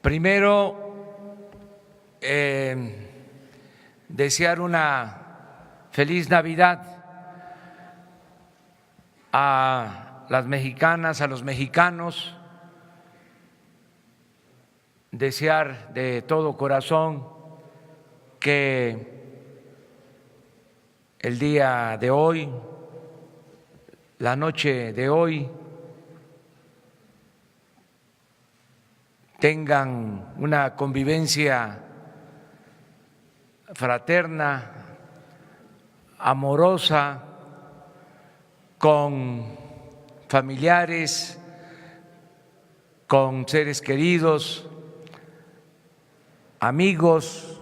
Primero, desear una feliz Navidad a las mexicanas, a los mexicanos, desear de todo corazón que el día de hoy, la noche de hoy, tengan una convivencia fraterna, amorosa, con familiares, con seres queridos, amigos,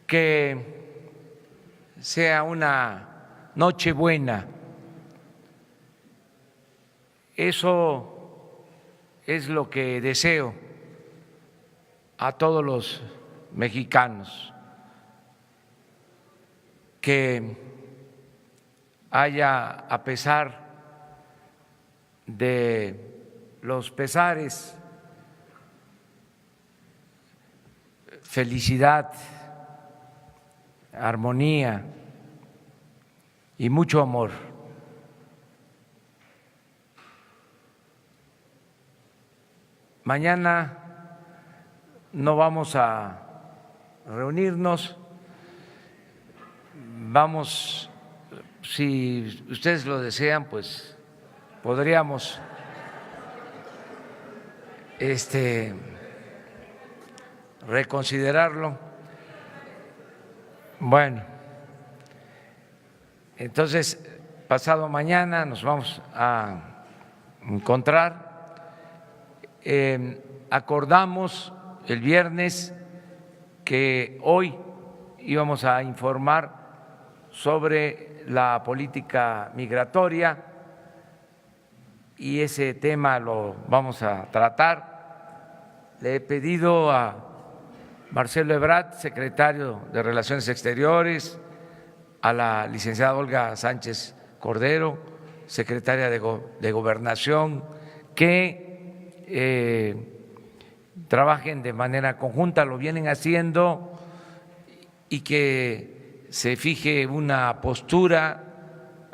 que sea una noche buena. Eso es lo que deseo a todos los mexicanos, que haya, a pesar de los pesares, felicidad, armonía y mucho amor. Mañana no vamos a reunirnos, vamos, si ustedes lo desean, pues podríamos reconsiderarlo. Bueno, entonces pasado mañana nos vamos a encontrar. Acordamos el viernes que hoy íbamos a informar sobre la política migratoria y ese tema lo vamos a tratar. Le he pedido a Marcelo Ebrard, secretario de Relaciones Exteriores, a la licenciada Olga Sánchez Cordero, secretaria de Gobernación, que trabajen de manera conjunta, lo vienen haciendo, y que se fije una postura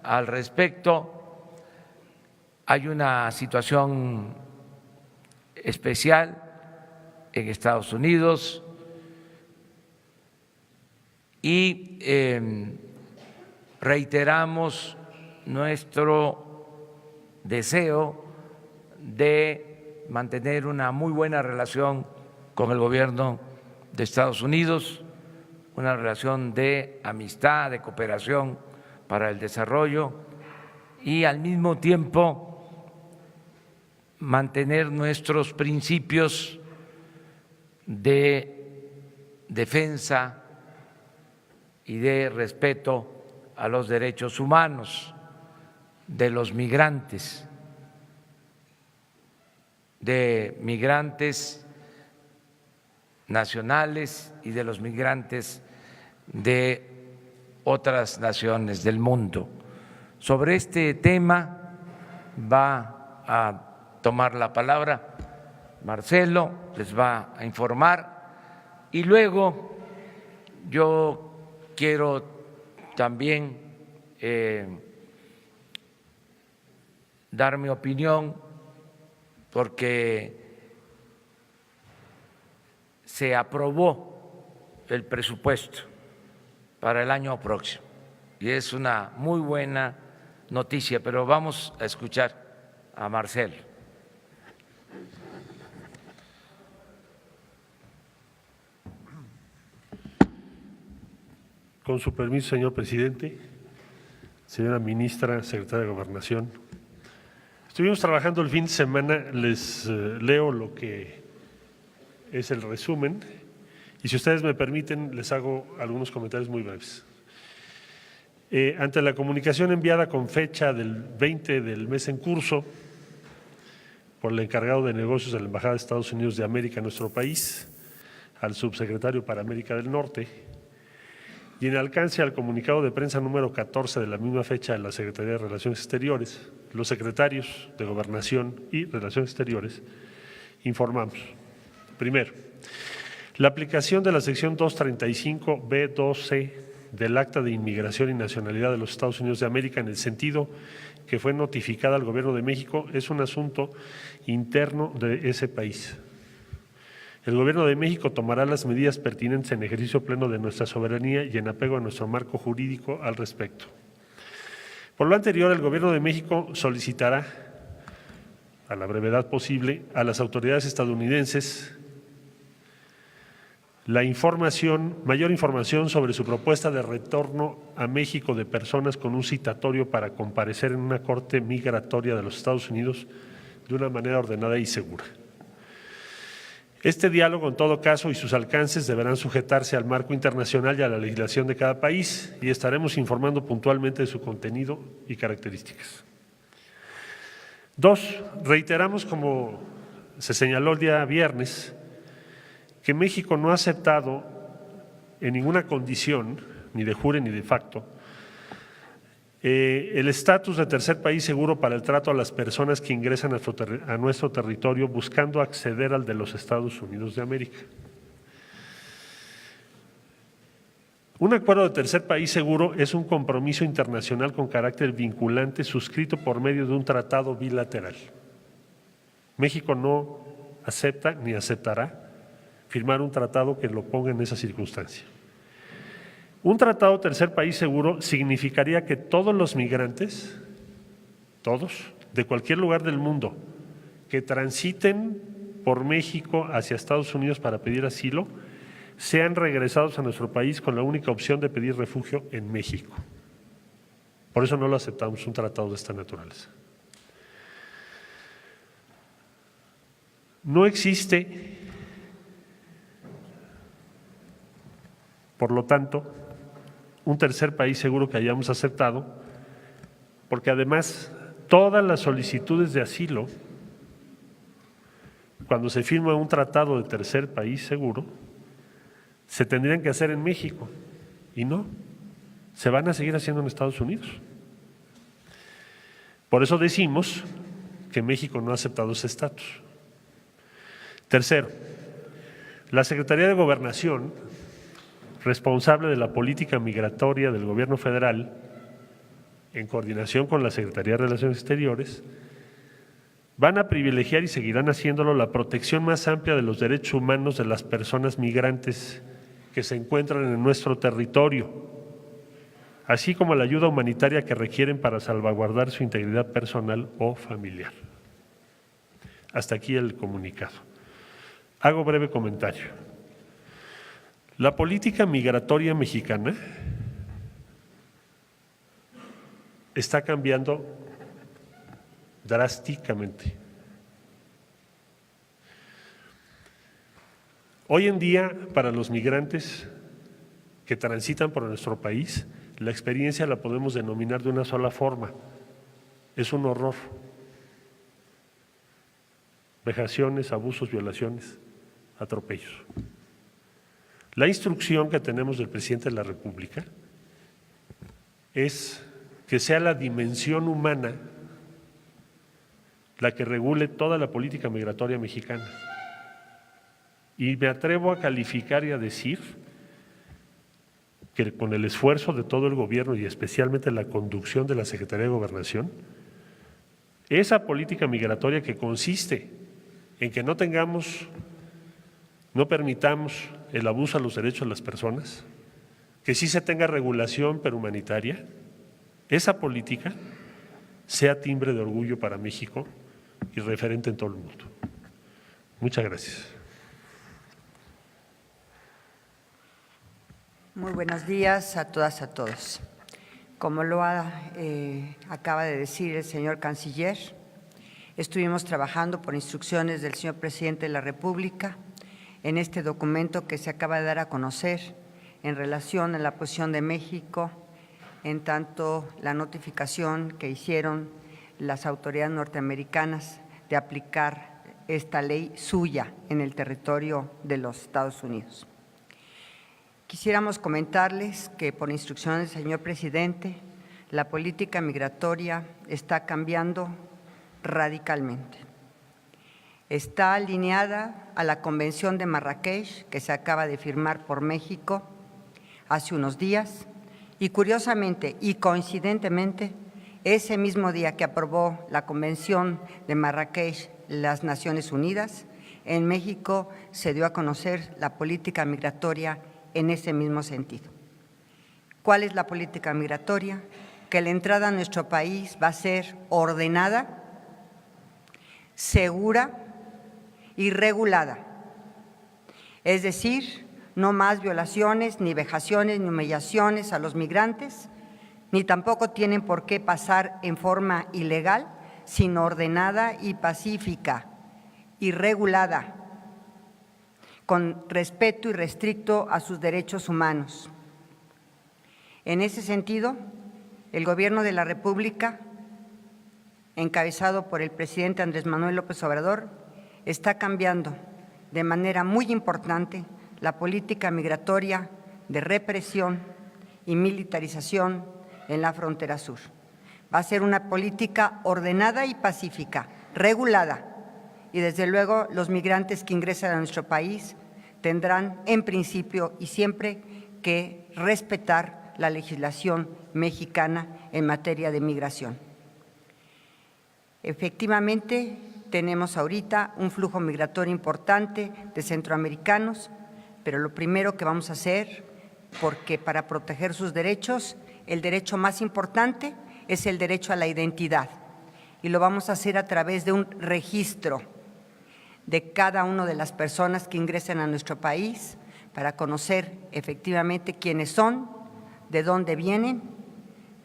al respecto. Hay una situación especial en Estados Unidos y reiteramos nuestro deseo de mantener una muy buena relación con el gobierno de Estados Unidos, una relación de amistad, de cooperación para el desarrollo, y al mismo tiempo mantener nuestros principios de defensa y de respeto a los derechos humanos de los migrantes, nacionales y de los migrantes de otras naciones del mundo. Sobre este tema va a tomar la palabra Marcelo, les va a informar, y luego yo quiero también dar mi opinión, porque se aprobó el presupuesto para el año próximo y es una muy buena noticia, pero vamos a escuchar a Marcelo. Con su permiso, señor presidente, señora ministra, secretaria de Gobernación. Estuvimos trabajando el fin de semana, les leo lo que es el resumen y si ustedes me permiten les hago algunos comentarios muy breves. Ante la comunicación enviada con fecha del 20 del mes en curso por el encargado de negocios de la Embajada de Estados Unidos de América en nuestro país, al subsecretario para América del Norte, y en alcance al comunicado de prensa número 14 de la misma fecha de la Secretaría de Relaciones Exteriores, los secretarios de Gobernación y Relaciones Exteriores informamos Primero, la aplicación de la sección 235B2C del Acta de Inmigración y Nacionalidad de los Estados Unidos de América en el sentido que fue notificada al Gobierno de México es un asunto interno de ese país. El Gobierno de México tomará las medidas pertinentes en ejercicio pleno de nuestra soberanía y en apego a nuestro marco jurídico al respecto. Por lo anterior, el Gobierno de México solicitará, a la brevedad posible, a las autoridades estadounidenses mayor información sobre su propuesta de retorno a México de personas con un citatorio para comparecer en una corte migratoria de los Estados Unidos de una manera ordenada y segura. Este diálogo, en todo caso, y sus alcances deberán sujetarse al marco internacional y a la legislación de cada país y estaremos informando puntualmente de su contenido y características. 2. Reiteramos, como se señaló el día viernes, que México no ha aceptado en ninguna condición, ni de jure ni de facto, el estatus de tercer país seguro para el trato a las personas que ingresan a nuestro territorio buscando acceder al de los Estados Unidos de América. Un acuerdo de tercer país seguro es un compromiso internacional con carácter vinculante suscrito por medio de un tratado bilateral. México no acepta ni aceptará firmar un tratado que lo ponga en esa circunstancia. Un tratado tercer país seguro significaría que todos los migrantes, todos, de cualquier lugar del mundo, que transiten por México hacia Estados Unidos para pedir asilo, sean regresados a nuestro país con la única opción de pedir refugio en México. Por eso no lo aceptamos, un tratado de esta naturaleza. No existe, por lo tanto, un tercer país seguro que hayamos aceptado, porque además todas las solicitudes de asilo, cuando se firma un tratado de tercer país seguro, se tendrían que hacer en México y no, se van a seguir haciendo en Estados Unidos. Por eso decimos que México no ha aceptado ese estatus. Tercero, la Secretaría de Gobernación, responsable de la política migratoria del Gobierno federal, en coordinación con la Secretaría de Relaciones Exteriores, van a privilegiar y seguirán haciéndolo la protección más amplia de los derechos humanos de las personas migrantes que se encuentran en nuestro territorio, así como la ayuda humanitaria que requieren para salvaguardar su integridad personal o familiar. Hasta aquí el comunicado. Hago breve comentario. La política migratoria mexicana está cambiando drásticamente. Hoy en día, para los migrantes que transitan por nuestro país, la experiencia la podemos denominar de una sola forma: es un horror. Vejaciones, abusos, violaciones, atropellos. La instrucción que tenemos del presidente de la República es que sea la dimensión humana la que regule toda la política migratoria mexicana. Y me atrevo a calificar y a decir que con el esfuerzo de todo el gobierno y especialmente la conducción de la Secretaría de Gobernación, esa política migratoria que consiste en que no permitamos el abuso a los derechos de las personas, que sí se tenga regulación pero humanitaria, esa política sea timbre de orgullo para México y referente en todo el mundo. Muchas gracias. Muy buenos días a todas, a todos. Como lo acaba de decir el señor canciller, estuvimos trabajando por instrucciones del señor presidente de la República en este documento que se acaba de dar a conocer en relación a la posición de México, en tanto la notificación que hicieron las autoridades norteamericanas de aplicar esta ley suya en el territorio de los Estados Unidos. Quisiéramos comentarles que por instrucciones del señor presidente, la política migratoria está cambiando radicalmente. está alineada a la Convención de Marrakech que se acaba de firmar por México hace unos días y curiosamente y coincidentemente ese mismo día que aprobó la Convención de Marrakech las Naciones Unidas, en México se dio a conocer la política migratoria en ese mismo sentido. ¿Cuál es la política migratoria? Que la entrada a nuestro país va a ser ordenada, segura y regulada. Es decir, no más violaciones, ni vejaciones, ni humillaciones a los migrantes, ni tampoco tienen por qué pasar en forma ilegal, sino ordenada y pacífica y regulada, con respeto y restricto a sus derechos humanos. En ese sentido, el Gobierno de la República, encabezado por el presidente Andrés Manuel López Obrador, está cambiando de manera muy importante la política migratoria de represión y militarización en la frontera sur. Va a ser una política ordenada y pacífica, regulada, y desde luego los migrantes que ingresan a nuestro país tendrán en principio y siempre que respetar la legislación mexicana en materia de migración. Efectivamente, tenemos ahorita un flujo migratorio importante de centroamericanos, pero lo primero que vamos a hacer, porque para proteger sus derechos, el derecho más importante es el derecho a la identidad, y lo vamos a hacer a través de un registro de cada una de las personas que ingresen a nuestro país para conocer efectivamente quiénes son, de dónde vienen,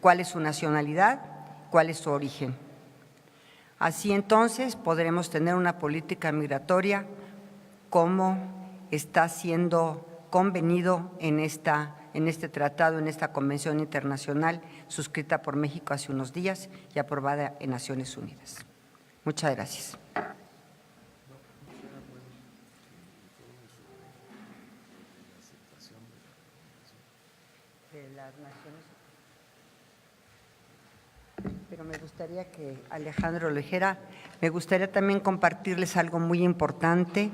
cuál es su nacionalidad, cuál es su origen. Así entonces podremos tener una política migratoria como está siendo convenido en este tratado, en esta convención internacional suscrita por México hace unos días y aprobada en Naciones Unidas. Muchas gracias. Pero me gustaría que Alejandro lo dijera. Me gustaría también compartirles algo muy importante,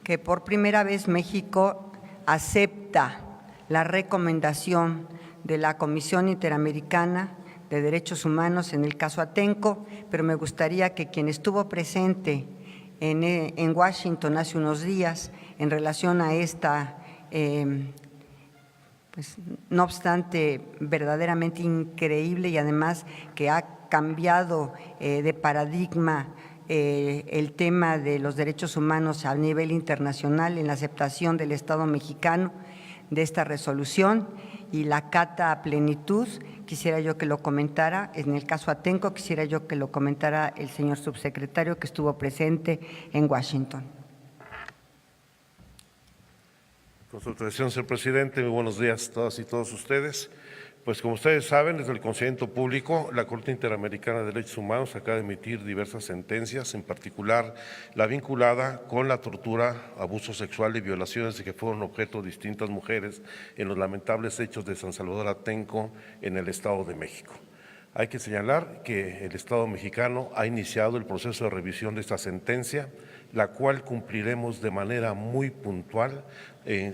que por primera vez México acepta la recomendación de la Comisión Interamericana de Derechos Humanos en el caso Atenco, pero me gustaría que quien estuvo presente en Washington hace unos días en relación a esta pues, no obstante, verdaderamente increíble y además que ha cambiado de paradigma el tema de los derechos humanos a nivel internacional en la aceptación del Estado mexicano de esta resolución y la cata a plenitud. Quisiera yo que lo comentara, en el caso Atenco, quisiera yo que lo comentara el señor subsecretario que estuvo presente en Washington. Con su autorización, señor presidente, muy buenos días a todas y todos ustedes. Pues como ustedes saben, desde el conocimiento público, la Corte Interamericana de Derechos Humanos acaba de emitir diversas sentencias, en particular la vinculada con la tortura, abuso sexual y violaciones de que fueron objeto distintas mujeres en los lamentables hechos de San Salvador Atenco en el Estado de México. Hay que señalar que el Estado mexicano ha iniciado el proceso de revisión de esta sentencia, la cual cumpliremos de manera muy puntual,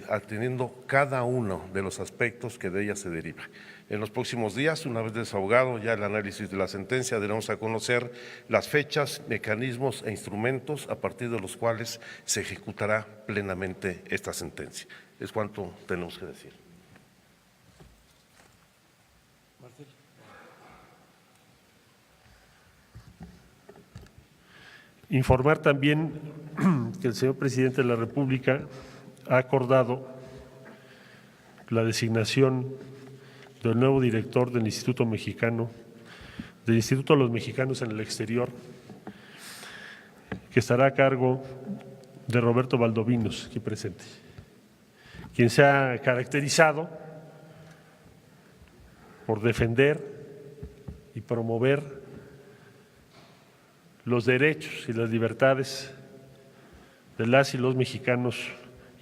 atendiendo cada uno de los aspectos que de ella se deriva. En los próximos días, una vez desahogado ya el análisis de la sentencia, daremos a conocer las fechas, mecanismos e instrumentos a partir de los cuales se ejecutará plenamente esta sentencia. Es cuanto tenemos que decir. Informar también que el señor presidente de la República ha acordado la designación del nuevo director del Instituto Mexicano, del Instituto de los Mexicanos en el Exterior, que estará a cargo de Roberto Valdovinos, aquí presente, quien se ha caracterizado por defender y promover los derechos y las libertades de las y los mexicanos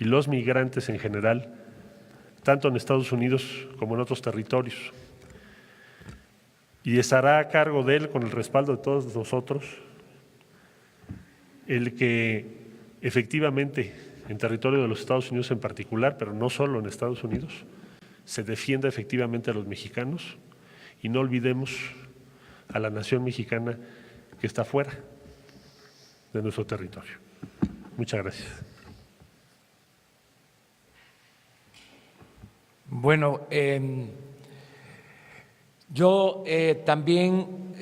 y los migrantes en general, tanto en Estados Unidos como en otros territorios. Y estará a cargo de él, con el respaldo de todos nosotros, el que efectivamente en territorio de los Estados Unidos en particular, pero no solo en Estados Unidos, se defienda efectivamente a los mexicanos y no olvidemos a la nación mexicana que está fuera de nuestro territorio. Muchas gracias. Bueno, yo también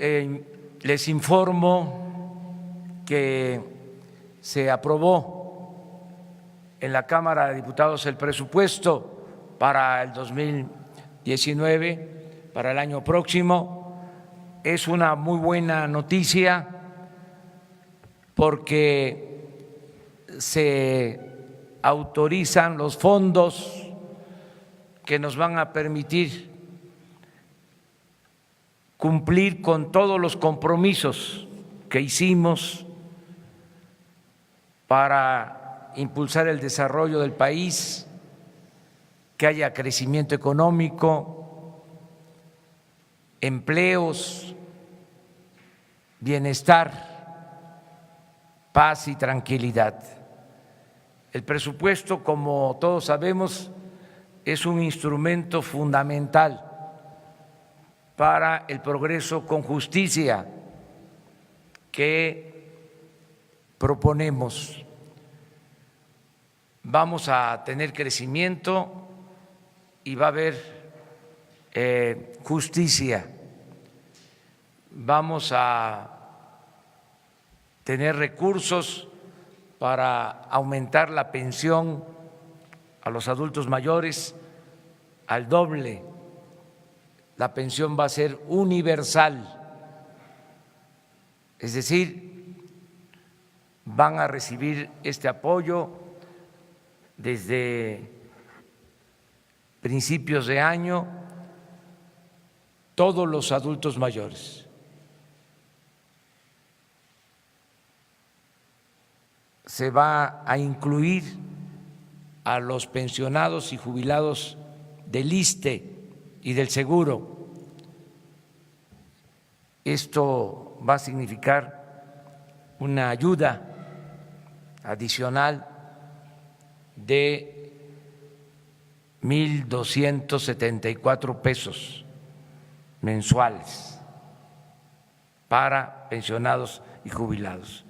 les informo que se aprobó en la Cámara de Diputados el presupuesto para el 2019, para el año próximo. Es una muy buena noticia porque se autorizan los fondos que nos van a permitir cumplir con todos los compromisos que hicimos para impulsar el desarrollo del país, que haya crecimiento económico, empleos, bienestar, paz y tranquilidad. El presupuesto, como todos sabemos, es un instrumento fundamental para el progreso con justicia que proponemos. Vamos a tener crecimiento y va a haber justicia. Vamos a tener recursos para aumentar la pensión a los adultos mayores al doble. La pensión va a ser universal, es decir, van a recibir este apoyo desde principios de año todos los adultos mayores. Se va a incluir a los pensionados y jubilados del ISSSTE y del Seguro. Esto va a significar una ayuda adicional de 1,274 pesos mensuales para pensionados y jubilados.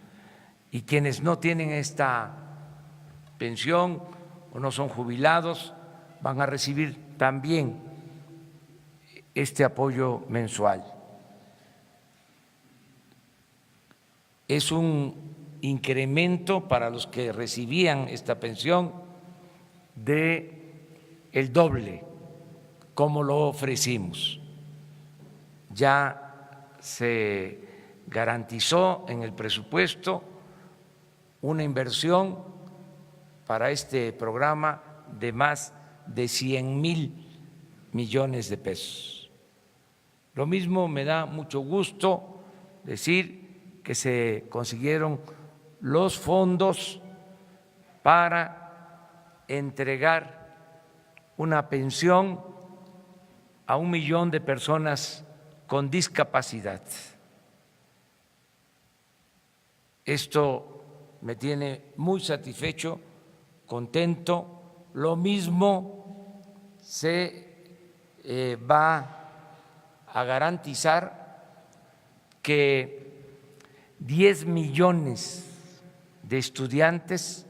Y quienes no tienen esta pensión o no son jubilados van a recibir también este apoyo mensual. Es un incremento para los que recibían esta pensión de el doble, como lo ofrecimos. Ya se garantizó en el presupuesto una inversión para este programa de más de 100,000 millones de pesos. Lo mismo me da mucho gusto decir que se consiguieron los fondos para entregar una pensión a 1 millón de personas con discapacidad. Esto me tiene muy satisfecho, contento. Lo mismo se va a garantizar que 10 millones de estudiantes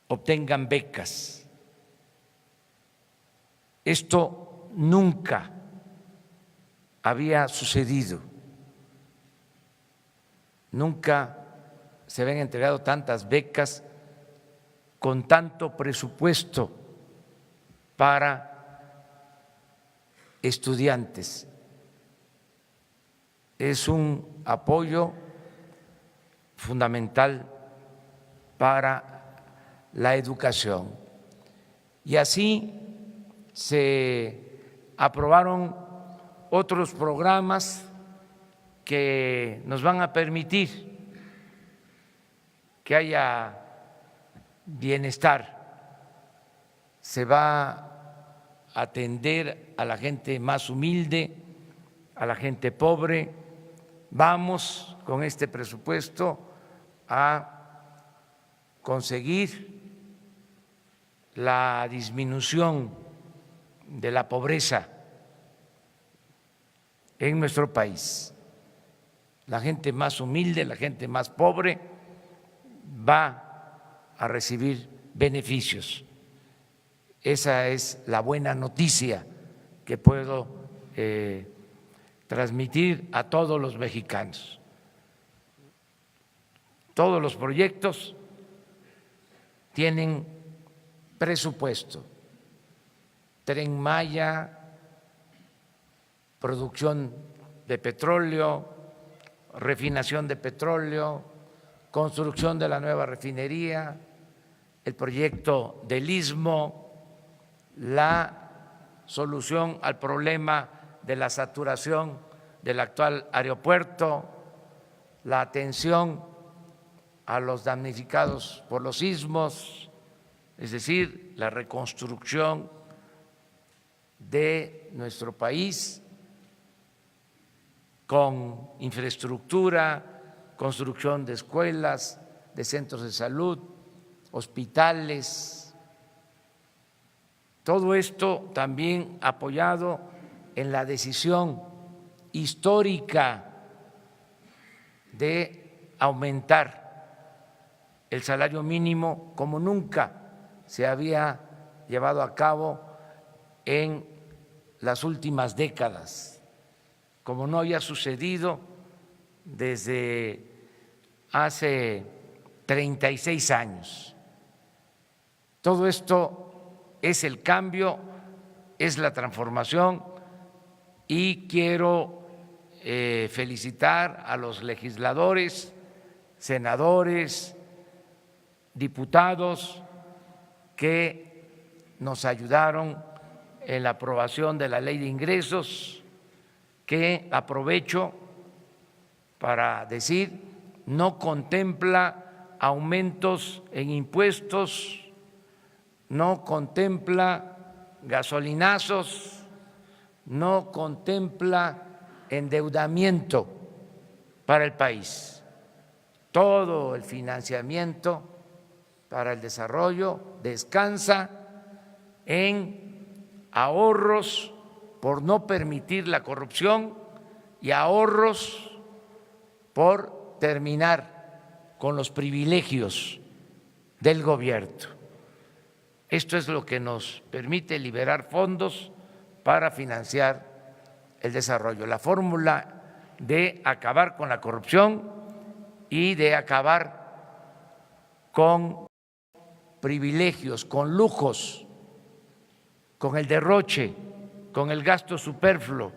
obtengan becas. Esto nunca había sucedido, nunca se habían entregado tantas becas con tanto presupuesto para estudiantes. Es un apoyo fundamental para la educación. Y así se aprobaron otros programas que nos van a permitir que haya bienestar. Se va a atender a la gente más humilde, a la gente pobre. Vamos con este presupuesto a conseguir la disminución de la pobreza en nuestro país. La gente más humilde, la gente más pobre va a recibir beneficios. Esa es la buena noticia que puedo transmitir a todos los mexicanos. Todos los proyectos tienen presupuesto. Tren Maya, producción de petróleo, refinación de petróleo, construcción de la nueva refinería, el proyecto del Istmo, la solución al problema de la saturación del actual aeropuerto, la atención a los damnificados por los sismos, es decir, la reconstrucción de nuestro país con infraestructura, construcción de escuelas, de centros de salud, hospitales. Todo esto también apoyado en la decisión histórica de aumentar el salario mínimo como nunca se había llevado a cabo en las últimas décadas, como no había sucedido desde hace 36 años. Todo esto es el cambio, es la transformación y quiero felicitar a los legisladores, senadores, diputados que nos ayudaron en la aprobación de la ley de ingresos, que aprovecho para decir no contempla aumentos en impuestos, no contempla gasolinazos, no contempla endeudamiento para el país. Todo el financiamiento para el desarrollo descansa en ahorros por no permitir la corrupción y ahorros por terminar con los privilegios del gobierno. Esto es lo que nos permite liberar fondos para financiar el desarrollo. La fórmula de acabar con la corrupción y de acabar con privilegios, con lujos, con el derroche, con el gasto superfluo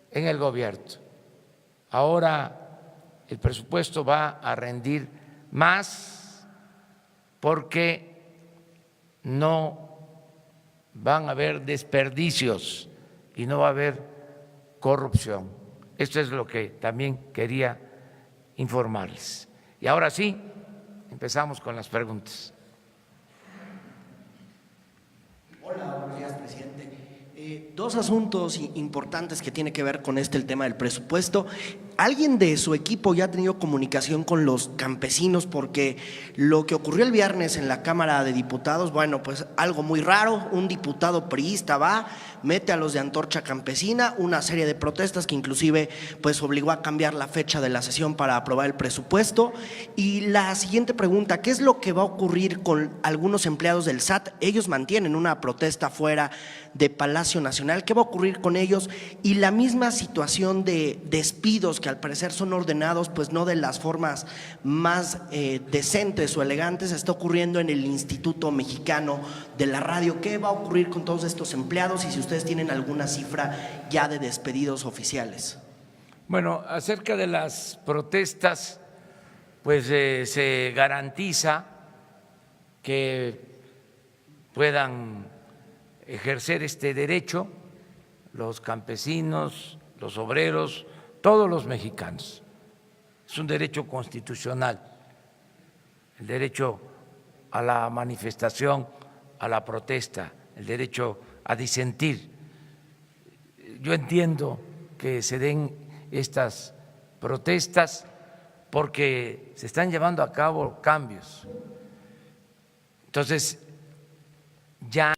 en el gobierno. Ahora el presupuesto va a rendir más porque no van a haber desperdicios y no va a haber corrupción. Esto es lo que también quería informarles. Y ahora sí, empezamos con las preguntas. Hola, buenos días, presidente. Dos asuntos importantes que tiene que ver con el tema del presupuesto. ¿Alguien de su equipo ya ha tenido comunicación con los campesinos? Porque lo que ocurrió el viernes en la Cámara de Diputados, bueno, pues algo muy raro, un diputado priista va, mete a los de Antorcha Campesina, una serie de protestas que inclusive pues obligó a cambiar la fecha de la sesión para aprobar el presupuesto. Y la siguiente pregunta, ¿qué es lo que va a ocurrir con algunos empleados del SAT? Ellos mantienen una protesta fuera de Palacio Nacional, ¿qué va a ocurrir con ellos? Y la misma situación de despidos que al parecer son ordenados pues no de las formas más decentes o elegantes, está ocurriendo en el Instituto Mexicano de la Radio. ¿Qué va a ocurrir con todos estos empleados y si ustedes tienen alguna cifra ya de despedidos oficiales? Bueno, acerca de las protestas, pues se garantiza que puedan ejercer este derecho los campesinos, los obreros, todos los mexicanos. Es un derecho constitucional, el derecho a la manifestación, a la protesta, el derecho a disentir. Yo entiendo que se den estas protestas porque se están llevando a cabo cambios. Entonces, ya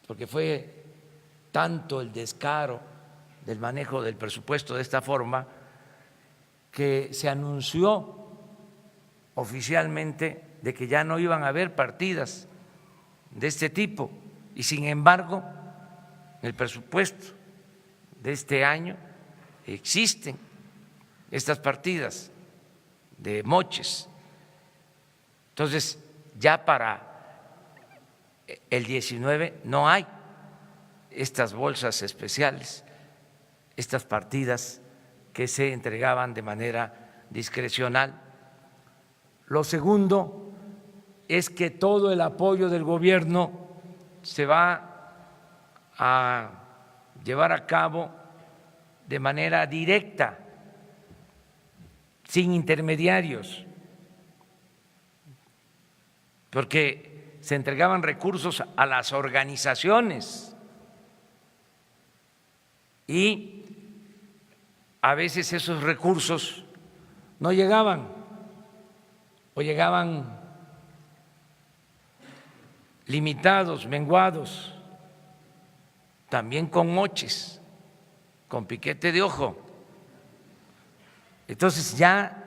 porque fue tanto el descaro del manejo del presupuesto de esta forma que se anunció oficialmente de que ya no iban a haber partidas de este tipo y sin embargo en el presupuesto de este año existen estas partidas de moches. Entonces ya para el 19 no hay estas bolsas especiales, estas partidas que se entregaban de manera discrecional. Lo segundo es que todo el apoyo del gobierno se va a llevar a cabo de manera directa, sin intermediarios, porque se entregaban recursos a las organizaciones y a veces esos recursos no llegaban o llegaban limitados, menguados, también con moches, con piquete de ojo. Entonces ya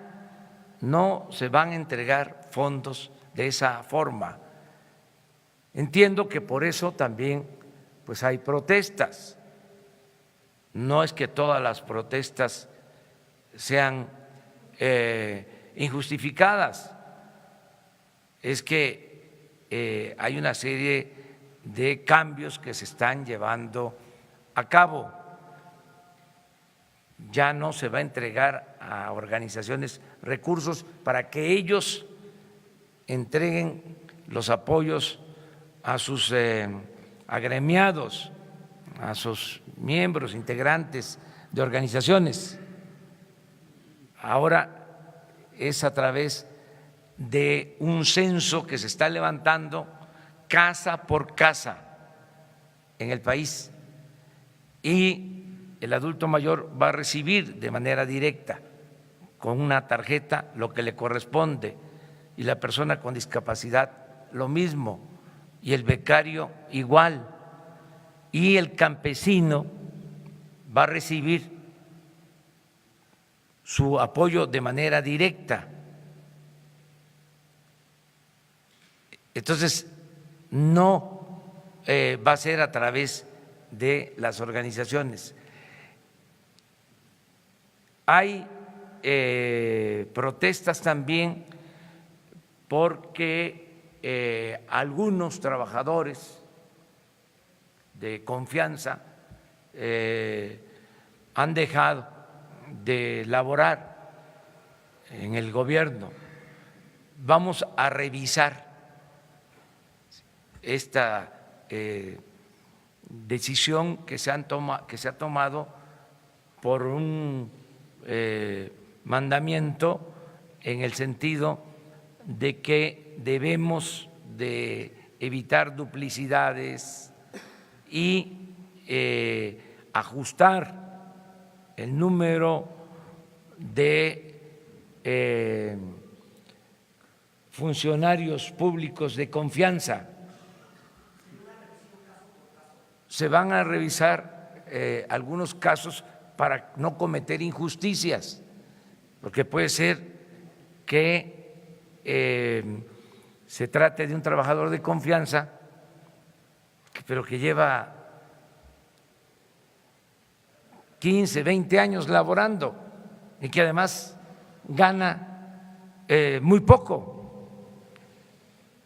no se van a entregar fondos de esa forma. Entiendo que por eso también pues hay protestas. No es que todas las protestas sean injustificadas, es que hay una serie de cambios que se están llevando a cabo. Ya no se va a entregar a organizaciones recursos para que ellos entreguen los apoyos a sus agremiados, a sus miembros, integrantes de organizaciones. Ahora es a través de un censo que se está levantando casa por casa en el país y el adulto mayor va a recibir de manera directa con una tarjeta lo que le corresponde y la persona con discapacidad lo mismo y el becario igual y el campesino va a recibir su apoyo de manera directa. Entonces, no va a ser a través de las organizaciones. Hay protestas también porque algunos trabajadores de confianza han dejado de laborar en el gobierno. Vamos a revisar esta decisión que se ha tomado por un mandamiento en el sentido de que debemos de evitar duplicidades y ajustar el número de funcionarios públicos de confianza. Se van a revisar algunos casos para no cometer injusticias, porque puede ser que se trate de un trabajador de confianza, pero que lleva 15, 20 años laborando y que además gana muy poco,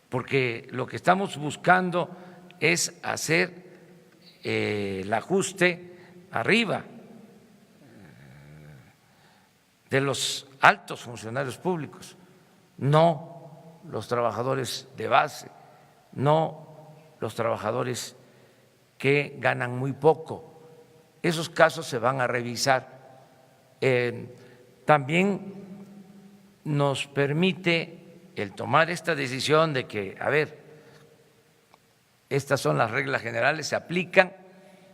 porque lo que estamos buscando es hacer el ajuste arriba de los altos funcionarios públicos, no los trabajadores de base, no los trabajadores que ganan muy poco. Esos casos se van a revisar. También nos permite el tomar esta decisión de que, a ver, estas son las reglas generales, se aplican,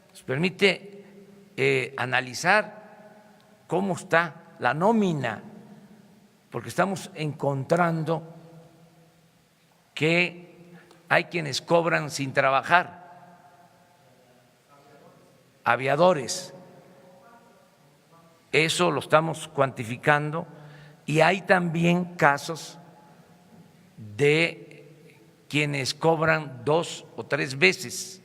nos permite analizar cómo está la nómina, porque estamos encontrando que hay quienes cobran sin trabajar, aviadores, eso lo estamos cuantificando, y hay también casos de quienes cobran 2 o 3 veces.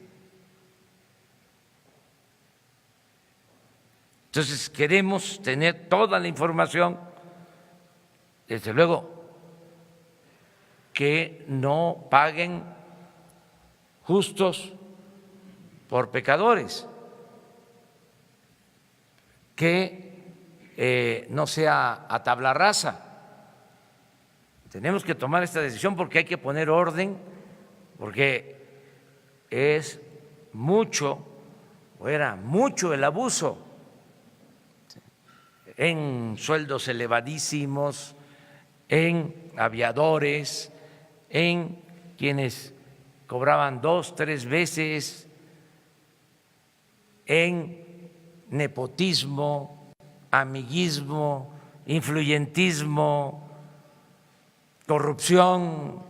Entonces queremos tener toda la información, desde luego que no paguen justos por pecadores, que no sea a tabla rasa. Tenemos que tomar esta decisión porque hay que poner orden, porque es mucho, o era mucho el abuso en sueldos elevadísimos, en aviadores, en quienes cobraban 2, 3 veces, en nepotismo, amiguismo, influyentismo, corrupción,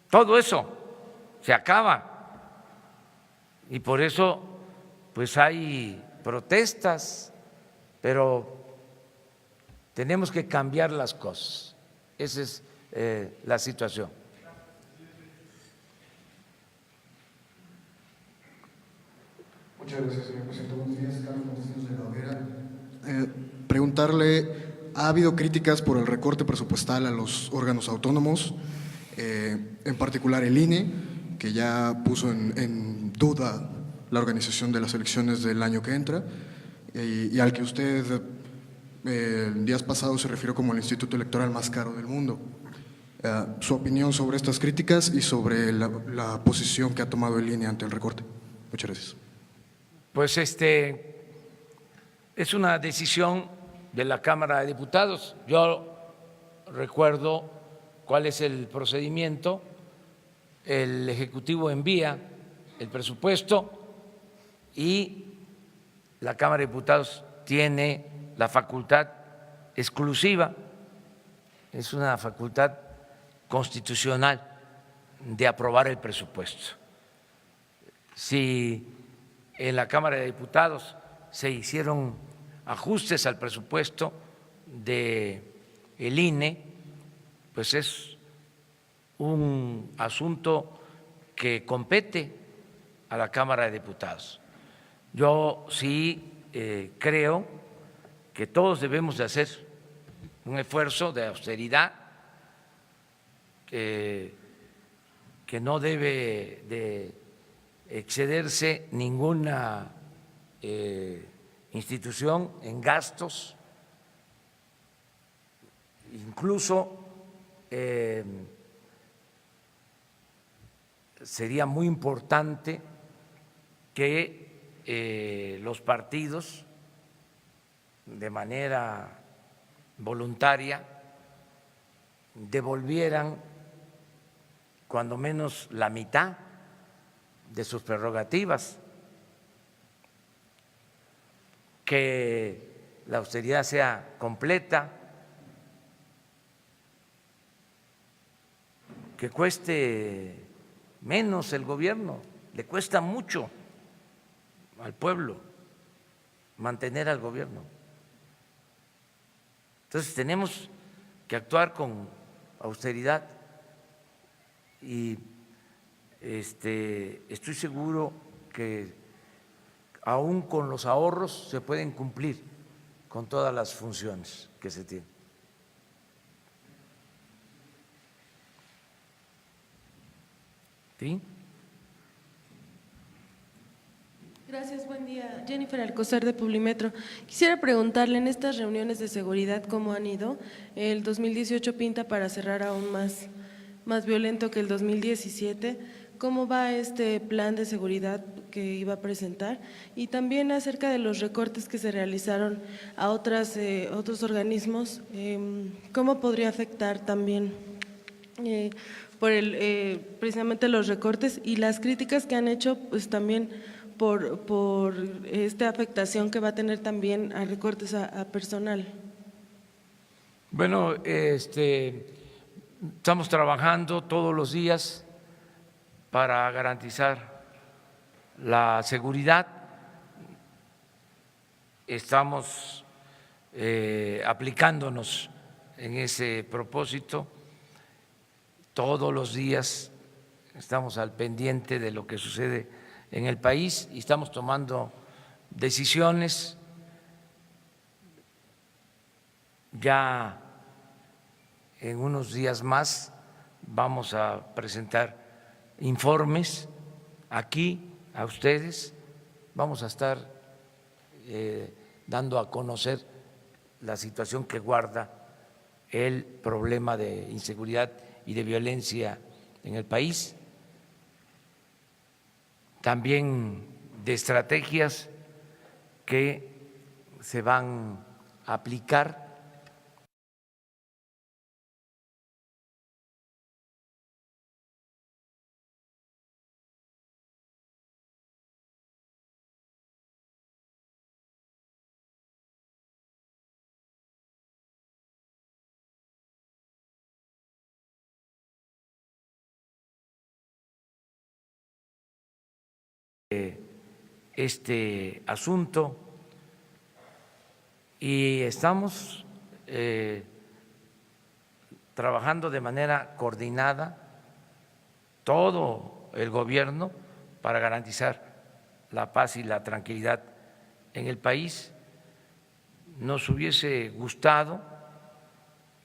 todo eso se acaba. Y por eso pues hay protestas, pero tenemos que cambiar las cosas. Esa es la situación. Muchas gracias, señor presidente. Buenos días, Carlos Montesinos de la Hoguera. Preguntarle, ¿ha habido críticas por el recorte presupuestal a los órganos autónomos, en particular el INE, que ya puso en duda la organización de las elecciones del año que entra, y al que usted días pasados se refirió como el instituto electoral más caro del mundo? Su opinión sobre estas críticas y sobre la posición que ha tomado el INE ante el recorte. Muchas gracias. Pues es una decisión de la Cámara de Diputados. Yo recuerdo cuál es el procedimiento. El Ejecutivo envía el presupuesto y la Cámara de Diputados tiene la facultad exclusiva, es una facultad constitucional de aprobar el presupuesto. Si en la Cámara de Diputados se hicieron ajustes al presupuesto del INE, pues es un asunto que compete a la Cámara de Diputados. Yo sí creo que todos debemos de hacer un esfuerzo de austeridad, que no debe de excederse ninguna institución en gastos, incluso sería muy importante que los partidos de manera voluntaria devolvieran cuando menos la mitad de sus prerrogativas, que la austeridad sea completa, que cueste menos el gobierno, le cuesta mucho al pueblo mantener al gobierno. Entonces tenemos que actuar con austeridad y estoy seguro que aún con los ahorros se pueden cumplir con todas las funciones que se tienen. ¿Sí? Gracias, buen día. Jennifer Alcocer de Publimetro. Quisiera preguntarle, en estas reuniones de seguridad, ¿cómo han ido? El 2018 pinta para cerrar aún más violento que el 2017. ¿Cómo va este plan de seguridad que iba a presentar? Y también acerca de los recortes que se realizaron a otros organismos, ¿cómo podría afectar también precisamente los recortes y las críticas que han hecho, pues también por esta afectación que va a tener también a recortes a personal? Bueno, estamos trabajando todos los días para garantizar la seguridad. Estamos aplicándonos en ese propósito. Todos los días estamos al pendiente de lo que sucede en el país y estamos tomando decisiones. Ya en unos días más vamos a presentar informes aquí a ustedes, vamos a estar dando a conocer la situación que guarda el problema de inseguridad y de violencia en el país, también de estrategias que se van a aplicar este asunto y estamos trabajando de manera coordinada todo el gobierno para garantizar la paz y la tranquilidad en el país. Nos hubiese gustado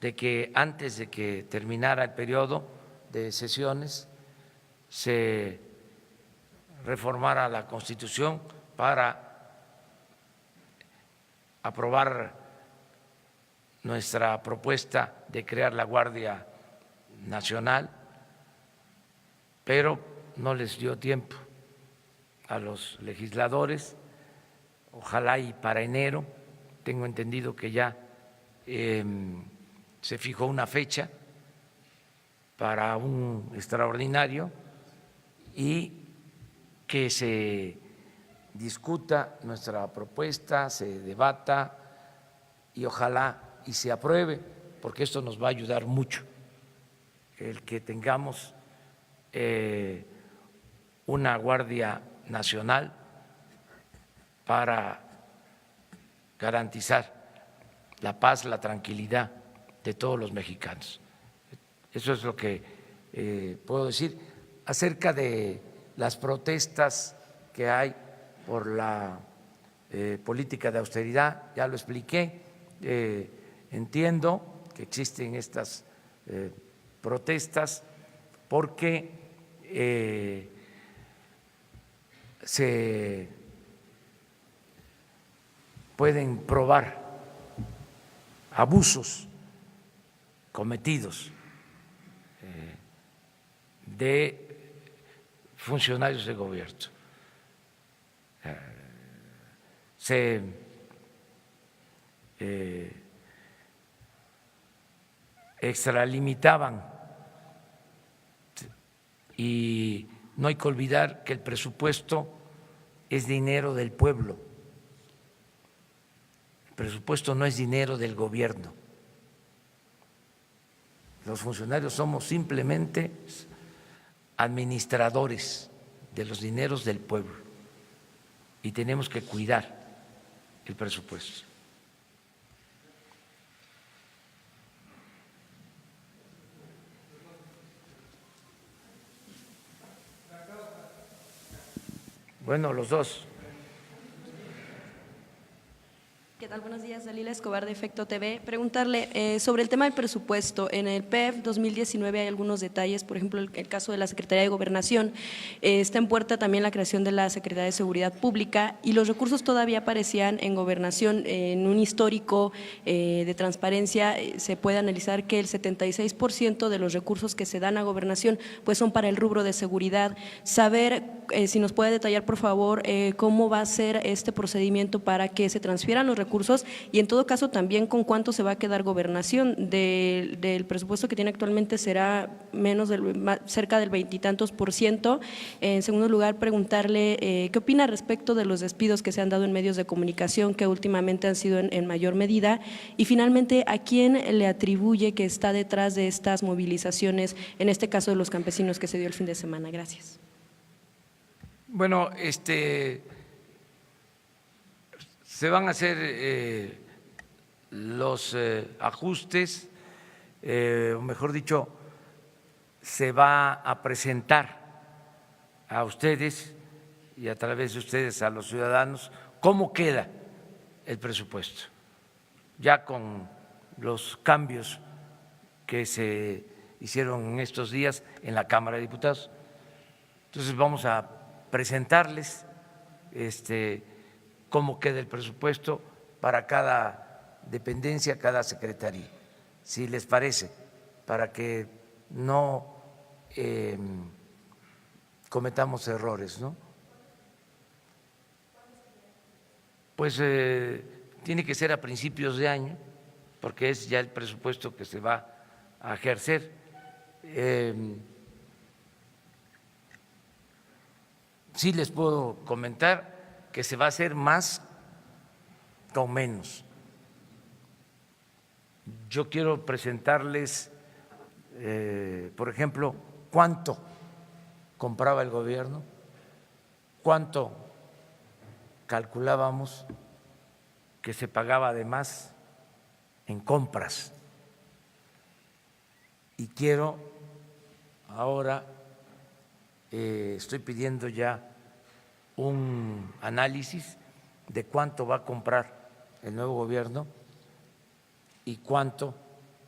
de que antes de que terminara el periodo de sesiones se reformara la Constitución para aprobar nuestra propuesta de crear la Guardia Nacional, pero no les dio tiempo a los legisladores. Ojalá y para enero, tengo entendido que ya se fijó una fecha para un extraordinario y que se discuta nuestra propuesta, se debata y ojalá y se apruebe, porque esto nos va a ayudar mucho, el que tengamos una Guardia Nacional para garantizar la paz, la tranquilidad de todos los mexicanos. Eso es lo que puedo decir acerca de las protestas que hay por la política de austeridad. Ya lo expliqué, entiendo que existen estas protestas porque se pueden probar abusos cometidos de funcionarios de gobierno. Se extralimitaban y no hay que olvidar que el presupuesto es dinero del pueblo. El presupuesto no es dinero del gobierno. Los funcionarios somos simplemente administradores de los dineros del pueblo y tenemos que cuidar el presupuesto. Bueno, los dos. ¿Qué tal? Buenos días, Dalila Escobar de Efecto TV. Preguntarle sobre el tema del presupuesto. En el PEF 2019 hay algunos detalles, por ejemplo, el caso de la Secretaría de Gobernación. Está en puerta también la creación de la Secretaría de Seguridad Pública y los recursos todavía aparecían en Gobernación. En un histórico de transparencia se puede analizar que el 76% de los recursos que se dan a Gobernación pues son para el rubro de seguridad. Saber si nos puede detallar, por favor, cómo va a ser este procedimiento para que se transfieran los recursos y en todo caso también con cuánto se va a quedar Gobernación del presupuesto que tiene actualmente. Será cerca del 20 y tantos %. En segundo lugar, preguntarle qué opina respecto de los despidos que se han dado en medios de comunicación que últimamente han sido en mayor medida y finalmente a quién le atribuye que está detrás de estas movilizaciones, en este caso de los campesinos que se dio el fin de semana. Gracias. Bueno, se van a hacer los ajustes, o mejor dicho, se va a presentar a ustedes y a través de ustedes a los ciudadanos cómo queda el presupuesto, ya con los cambios que se hicieron en estos días en la Cámara de Diputados. Entonces vamos a presentarles cómo queda el presupuesto para cada dependencia, cada secretaría, si les parece, para que no cometamos errores, ¿no? Pues tiene que ser a principios de año, porque es ya el presupuesto que se va a ejercer. Sí les puedo comentar que se va a hacer más con menos. Yo quiero presentarles, por ejemplo, cuánto compraba el gobierno, cuánto calculábamos que se pagaba además en compras. Y quiero ahora, estoy pidiendo ya un análisis de cuánto va a comprar el nuevo gobierno y cuánto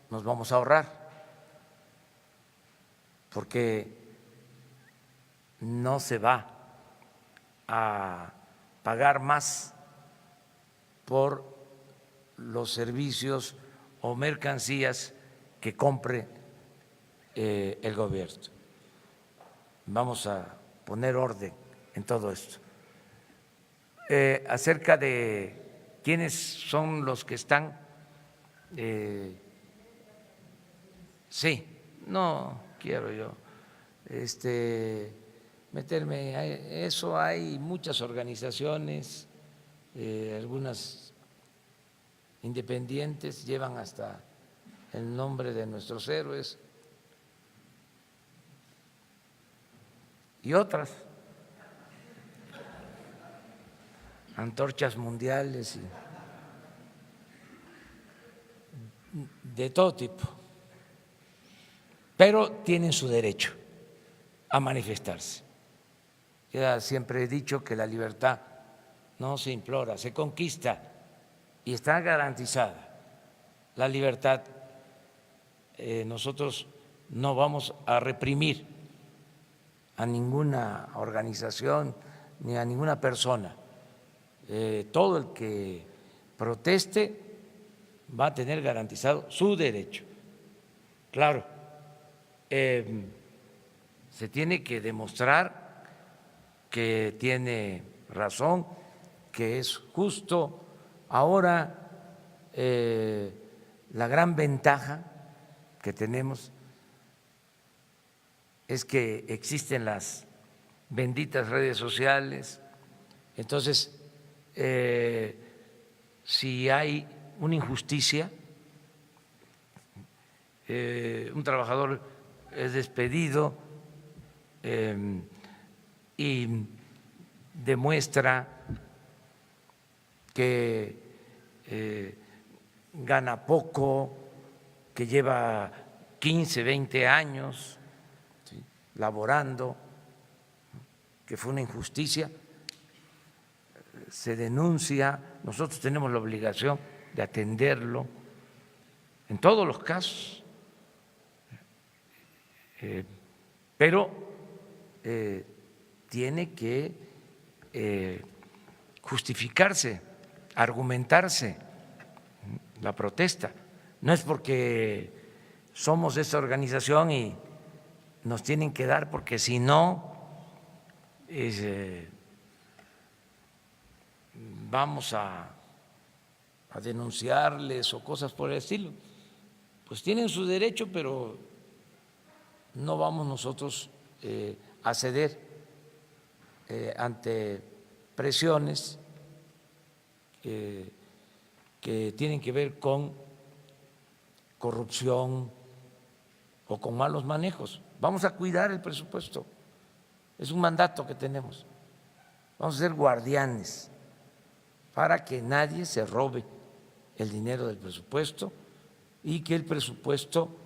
nos vamos a ahorrar, porque no se va a pagar más por los servicios o mercancías que compre el gobierno. Vamos a poner orden en todo esto. Acerca de quiénes son los que están, sí, no quiero yo meterme a eso. Hay muchas organizaciones, algunas independientes, llevan hasta el nombre de nuestros héroes y otras antorchas mundiales de todo tipo, pero tienen su derecho a manifestarse. Ya siempre he dicho que la libertad no se implora, se conquista y está garantizada la libertad. Nosotros no vamos a reprimir a ninguna organización ni a ninguna persona. Todo el que proteste va a tener garantizado su derecho. Claro, se tiene que demostrar que tiene razón, que es justo. Ahora, la gran ventaja que tenemos es que existen las benditas redes sociales. Entonces, si hay una injusticia, un trabajador es despedido y demuestra que gana poco, que lleva 15, 20 años, ¿sí?, laborando, que fue una injusticia, se denuncia, nosotros tenemos la obligación de atenderlo en todos los casos, pero tiene que justificarse, argumentarse la protesta. No es porque somos esta organización y nos tienen que dar, porque si no, vamos a denunciarles o cosas por el estilo. Pues tienen su derecho, pero no vamos nosotros a ceder ante presiones que tienen que ver con corrupción o con malos manejos. Vamos a cuidar el presupuesto, es un mandato que tenemos. Vamos a ser guardianes para que nadie se robe el dinero del presupuesto y que el presupuesto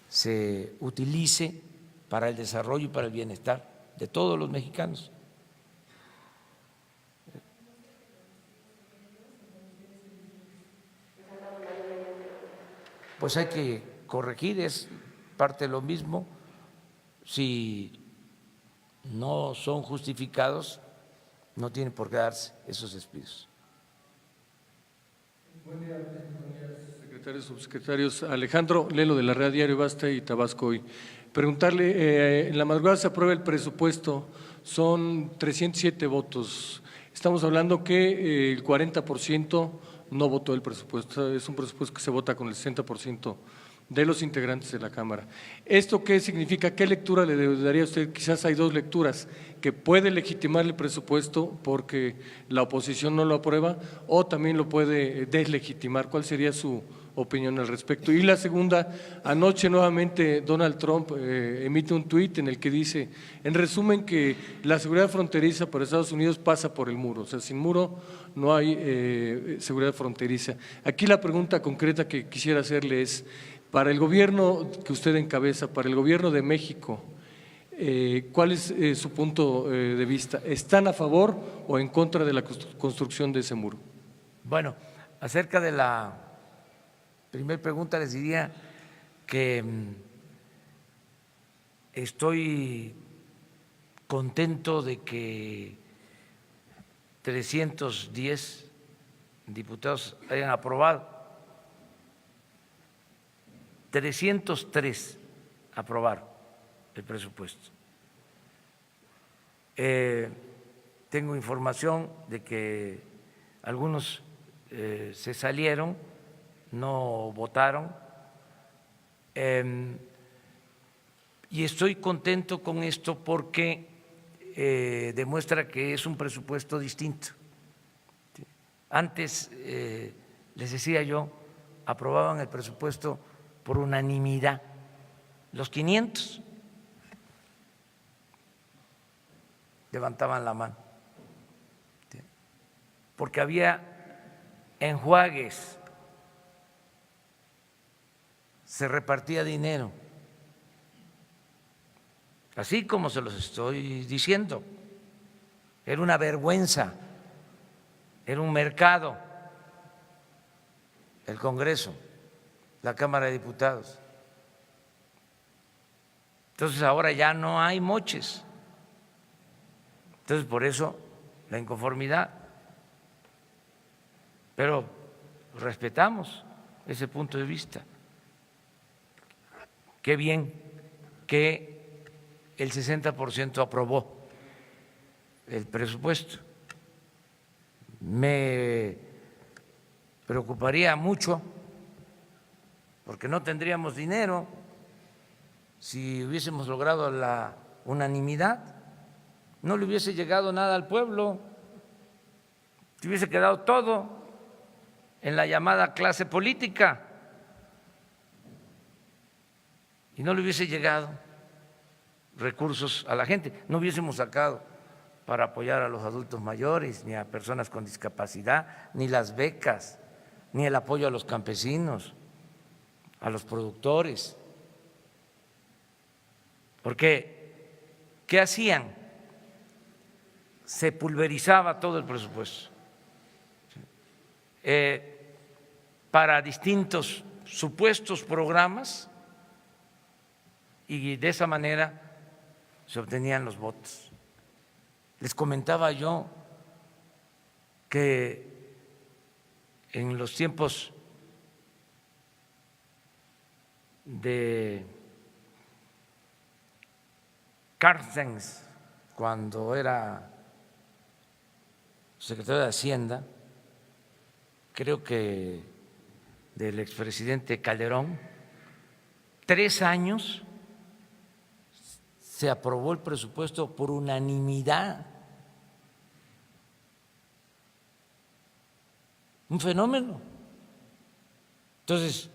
se utilice para el desarrollo y para el bienestar de todos los mexicanos. Pues hay que corregir, es parte de lo mismo. Si no son justificados, no tienen por qué darse esos despidos. Buen día, secretarios, subsecretarios. Alejandro Lelo de la Red Diario Basta y Tabasco Hoy. Preguntarle, en la madrugada se aprueba el presupuesto, son 307 votos. Estamos hablando que el 40% no votó el presupuesto, es un presupuesto que se vota con el 60% de los integrantes de la Cámara. ¿Esto qué significa? ¿Qué lectura le daría a usted? Quizás hay dos lecturas, que puede legitimar el presupuesto porque la oposición no lo aprueba o también lo puede deslegitimar. ¿Cuál sería su opinión al respecto? Y la segunda, anoche nuevamente Donald Trump emite un tuit en el que dice, en resumen, que la seguridad fronteriza para Estados Unidos pasa por el muro, o sea, sin muro no hay seguridad fronteriza. Aquí la pregunta concreta que quisiera hacerle es, para el gobierno que usted encabeza, para el gobierno de México, ¿cuál es su punto de vista? ¿Están a favor o en contra de la construcción de ese muro? Bueno, acerca de la primera pregunta les diría que estoy contento de que 310 diputados hayan aprobado. 303 aprobaron el presupuesto. Tengo información de que algunos se salieron, no votaron, y estoy contento con esto porque demuestra que es un presupuesto distinto. Antes, les decía yo, aprobaban el presupuesto por unanimidad, los 500 levantaban la mano, porque había enjuagues, se repartía dinero, así como se los estoy diciendo. Era una vergüenza, era un mercado el Congreso, la Cámara de Diputados. Entonces ahora ya no hay moches. Entonces por eso la inconformidad. Pero respetamos ese punto de vista. Qué bien que el 60% aprobó el presupuesto. Me preocuparía mucho porque no tendríamos dinero si hubiésemos logrado la unanimidad, no le hubiese llegado nada al pueblo, se hubiese quedado todo en la llamada clase política y no le hubiese llegado recursos a la gente, no hubiésemos sacado para apoyar a los adultos mayores, ni a personas con discapacidad, ni las becas, ni el apoyo a los campesinos, a los productores. Porque, ¿qué hacían se pulverizaba todo el presupuesto para distintos supuestos programas y de esa manera se obtenían los votos. Les comentaba yo que en los tiempos de Carstens, cuando era secretario de Hacienda, creo que del expresidente Calderón, 3 años se aprobó el presupuesto por unanimidad. Un fenómeno. Entonces,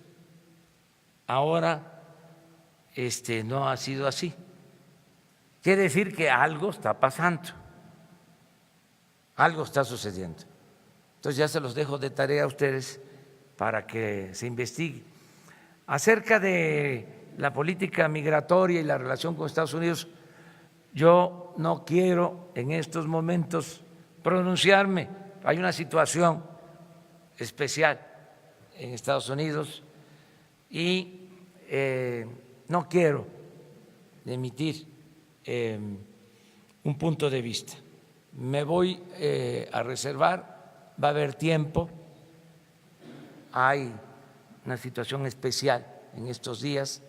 ahora no ha sido así. Quiere decir que algo está pasando, algo está sucediendo. Entonces ya se los dejo de tarea a ustedes para que se investigue. Acerca de la política migratoria y la relación con Estados Unidos, yo no quiero en estos momentos pronunciarme. Hay una situación especial en Estados Unidos y no quiero emitir un punto de vista. Me voy a reservar, va a haber tiempo, hay una situación especial en estos días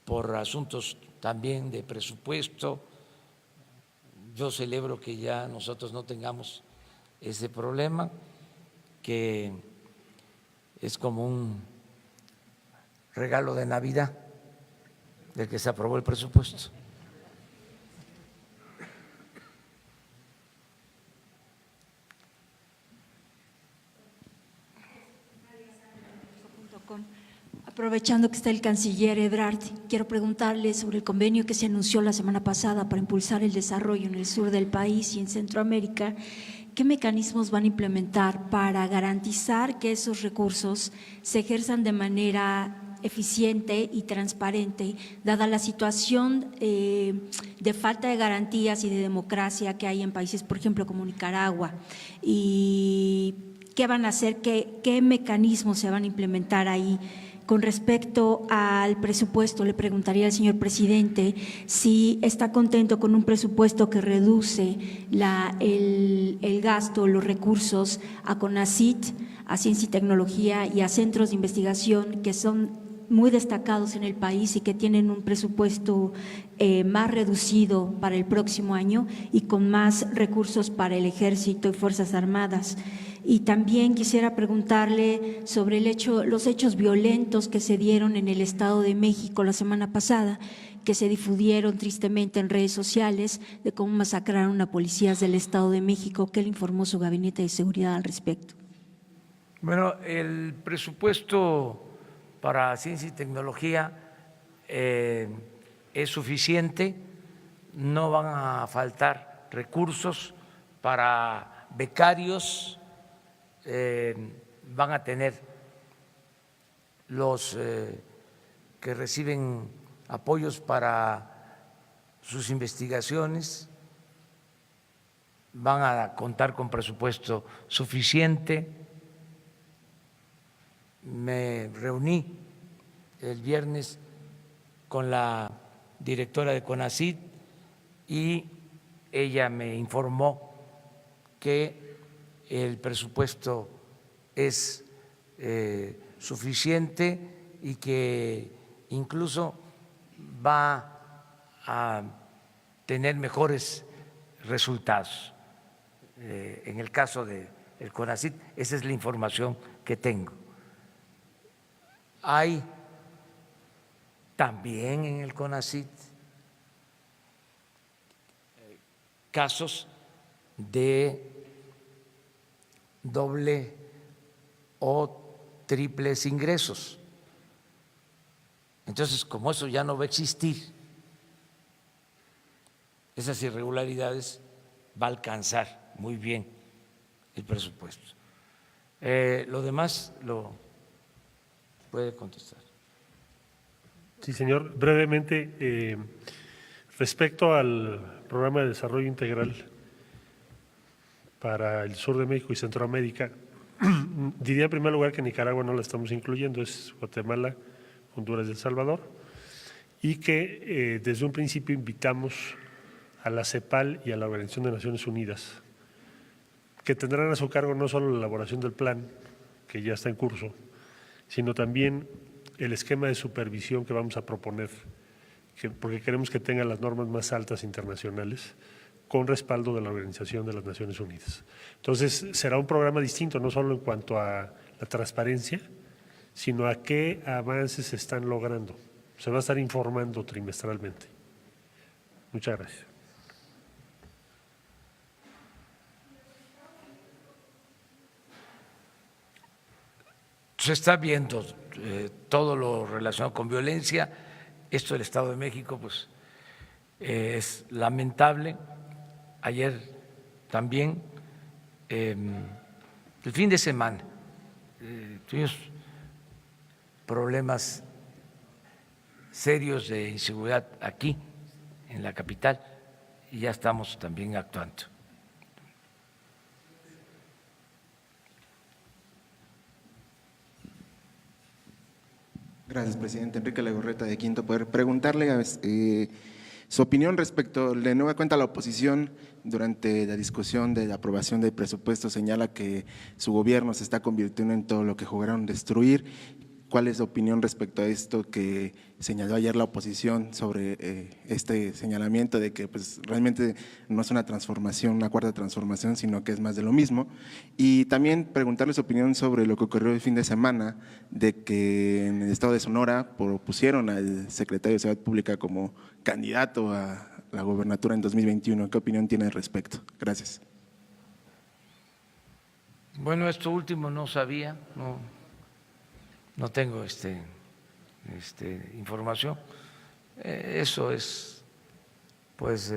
por asuntos también de presupuesto. Yo celebro que ya nosotros no tengamos ese problema, que es como un regalo de Navidad de que se aprobó el presupuesto. Aprovechando que está el canciller Ebrard, quiero preguntarle sobre el convenio que se anunció la semana pasada para impulsar el desarrollo en el sur del país y en Centroamérica. ¿Qué mecanismos van a implementar para garantizar que esos recursos se ejerzan de manera eficiente y transparente, dada la situación de falta de garantías y de democracia que hay en países, por ejemplo, como Nicaragua? ¿Y qué van a hacer? ¿Qué mecanismos se van a implementar ahí? Con respecto al presupuesto, le preguntaría al señor presidente si está contento con un presupuesto que reduce el gasto, los recursos a CONACYT, a Ciencia y Tecnología y a centros de investigación que son muy destacados en el país y que tienen un presupuesto más reducido para el próximo año y con más recursos para el Ejército y Fuerzas Armadas. Y también quisiera preguntarle sobre los hechos violentos que se dieron en el Estado de México la semana pasada, que se difundieron tristemente en redes sociales, de cómo masacraron a policías del Estado de México. ¿Qué le informó su gabinete de seguridad al respecto? Bueno, el presupuesto para ciencia y tecnología es suficiente, no van a faltar recursos para becarios, van a tener los que reciben apoyos para sus investigaciones, van a contar con presupuesto suficiente. Me reuní el viernes con la directora de CONACYT y ella me informó que el presupuesto es suficiente y que incluso va a tener mejores resultados. En el caso del CONACYT, esa es la información que tengo. Hay también en el CONACYT casos de doble o triples ingresos. Entonces, como eso ya no va a existir, esas irregularidades va a alcanzar muy bien el presupuesto. Lo demás lo puede contestar. Sí, señor. Brevemente, Respecto al programa de desarrollo integral para el sur de México y Centroamérica, diría en primer lugar que Nicaragua no la estamos incluyendo, es Guatemala, Honduras y El Salvador, y que desde un principio invitamos a la CEPAL y a la Organización de Naciones Unidas, que tendrán a su cargo no solo la elaboración del plan, que ya está en curso, sino también el esquema de supervisión que vamos a proponer, porque queremos que tenga las normas más altas internacionales, con respaldo de la Organización de las Naciones Unidas. Entonces, será un programa distinto, no solo en cuanto a la transparencia, sino a qué avances se están logrando. Se va a estar informando trimestralmente. Muchas gracias. Se está viendo todo lo relacionado con violencia. Esto del Estado de México, pues, es lamentable. Ayer también, el fin de semana, tuvimos problemas serios de inseguridad aquí, en la capital, y ya estamos también actuando. Gracias, presidente. Enrique Legorreta, de Quinto Poder. Preguntarle su opinión respecto, de nueva cuenta, la oposición durante la discusión de la aprobación del presupuesto señala que su gobierno se está convirtiendo en todo lo que jugaron destruir. ¿Cuál es la opinión respecto a esto que señaló ayer la oposición sobre este señalamiento de que pues, realmente no es una transformación, una cuarta transformación, sino que es más de lo mismo? Y también preguntarle su opinión sobre lo que ocurrió el fin de semana, de que en el estado de Sonora propusieron al secretario de Seguridad Pública como candidato a la gobernatura en 2021. ¿Qué opinión tiene al respecto? Gracias. Bueno, esto último no sabía, no tengo información. Eso es, pues,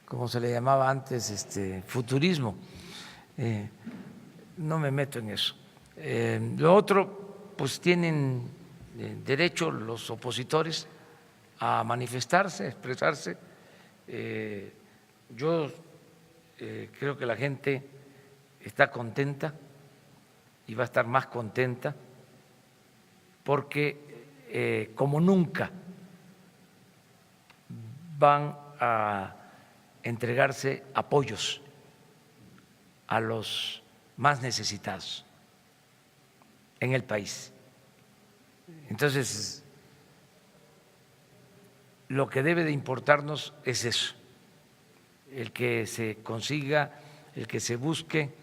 como se le llamaba antes, futurismo. No me meto en eso. Lo otro, pues tienen derecho los opositores a manifestarse, a expresarse. Yo creo que la gente está contenta y va a estar más contenta porque como nunca van a entregarse apoyos a los más necesitados en el país. Entonces, lo que debe de importarnos es eso, el que se consiga, el que se busque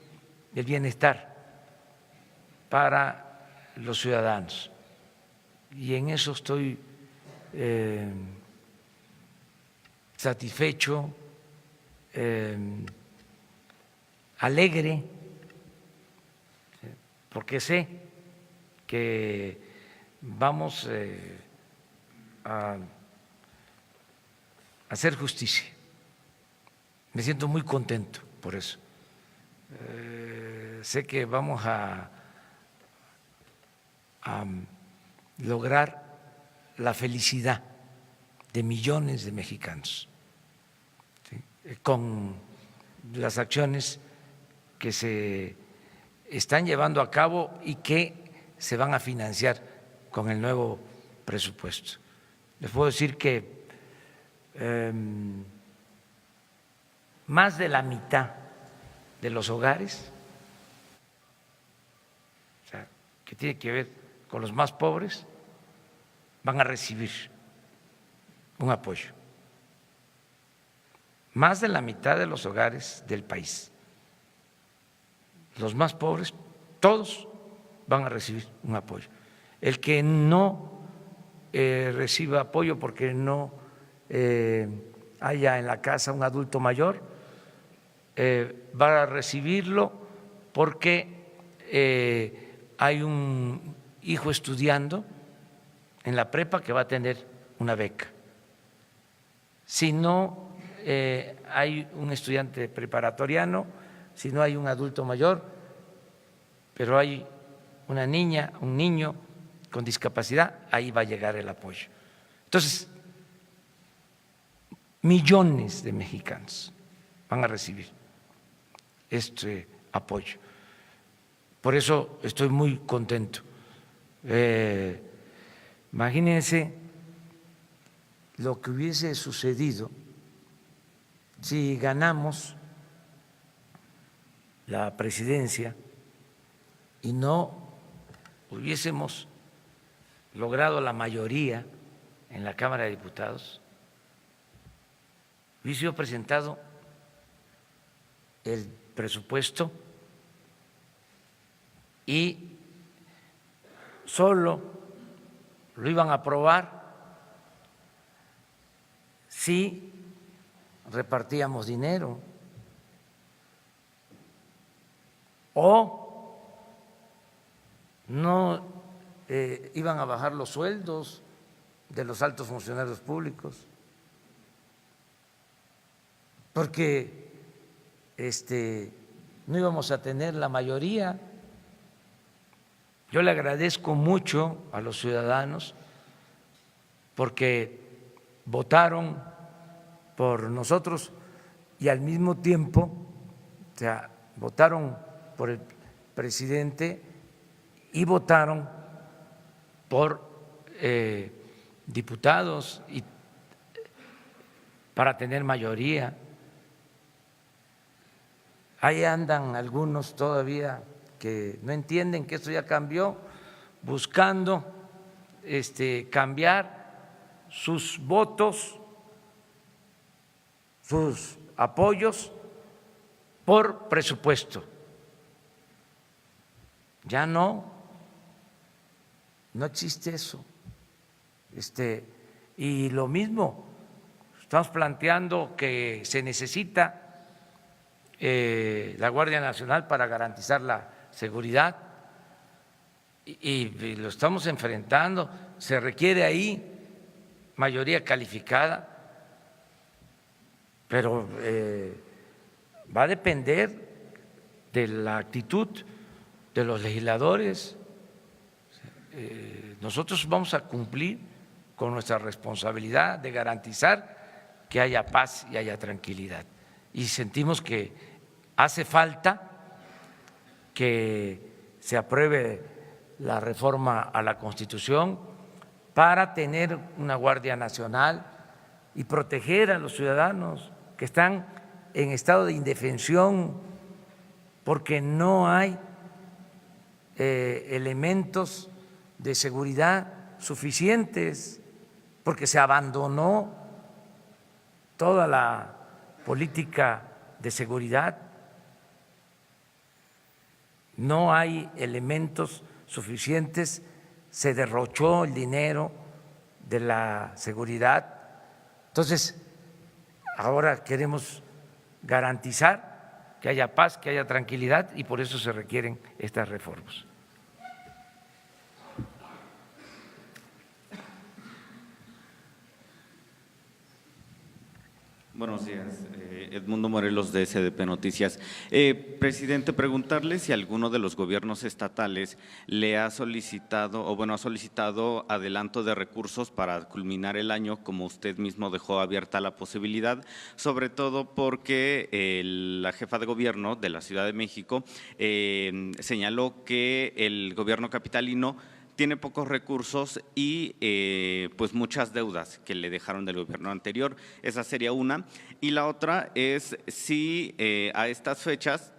el bienestar para los ciudadanos. Y en eso estoy satisfecho, alegre, porque sé que vamos a hacer justicia. Me siento muy contento por eso. Sé que vamos a lograr la felicidad de millones de mexicanos, ¿sí?, con las acciones que se están llevando a cabo y que se van a financiar con el nuevo presupuesto. Les puedo decir que más de la mitad de los hogares, o sea, que tiene que ver con los más pobres, van a recibir un apoyo. Más de la mitad de los hogares del país, los más pobres, todos van a recibir un apoyo. El que no reciba apoyo porque no haya en la casa un adulto mayor, va a recibirlo porque hay un hijo estudiando en la prepa que va a tener una beca. Si no hay un estudiante preparatoriano, si no hay un adulto mayor, pero hay una niña, un niño con discapacidad, ahí va a llegar el apoyo. Entonces, millones de mexicanos van a recibir este apoyo. Por eso estoy muy contento. Imagínense lo que hubiese sucedido si ganamos la presidencia y no hubiésemos logrado la mayoría en la Cámara de Diputados. Hubiese sido presentado el presupuesto y solo lo iban a aprobar si repartíamos dinero o no iban a bajar los sueldos de los altos funcionarios públicos, porque no íbamos a tener la mayoría. Yo le agradezco mucho a los ciudadanos porque votaron por nosotros y al mismo tiempo, o sea, votaron por el presidente y votaron por diputados y para tener mayoría. Ahí andan algunos todavía que no entienden que esto ya cambió, buscando cambiar sus votos, sus apoyos por presupuesto. Ya no existe eso. Y lo mismo, estamos planteando que se necesita la Guardia Nacional para garantizar la seguridad y lo estamos enfrentando. Se requiere ahí mayoría calificada, pero va a depender de la actitud de los legisladores. Nosotros vamos a cumplir con nuestra responsabilidad de garantizar que haya paz y haya tranquilidad. Y sentimos que hace falta que se apruebe la reforma a la Constitución para tener una Guardia Nacional y proteger a los ciudadanos que están en estado de indefensión porque no hay elementos de seguridad suficientes, porque se abandonó toda la política de seguridad. No hay elementos suficientes, se derrochó el dinero de la seguridad. Entonces, ahora queremos garantizar que haya paz, que haya tranquilidad y por eso se requieren estas reformas. Buenos días, Edmundo Morelos de SDP Noticias. Presidente, preguntarle si alguno de los gobiernos estatales le ha solicitado, ha solicitado adelanto de recursos para culminar el año, como usted mismo dejó abierta la posibilidad, sobre todo porque la jefa de gobierno de la Ciudad de México señaló que el gobierno capitalino tiene pocos recursos y pues muchas deudas que le dejaron del gobierno anterior. Esa sería una. Y la otra es si a estas fechas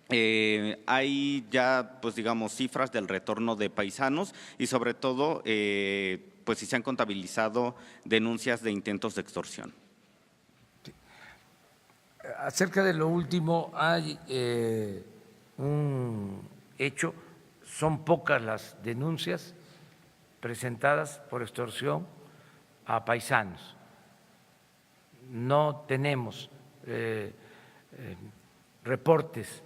hay ya, pues digamos, cifras del retorno de paisanos y sobre todo, pues si se han contabilizado denuncias de intentos de extorsión. Acerca de lo último, hay un hecho. Son pocas las denuncias presentadas por extorsión a paisanos. No tenemos reportes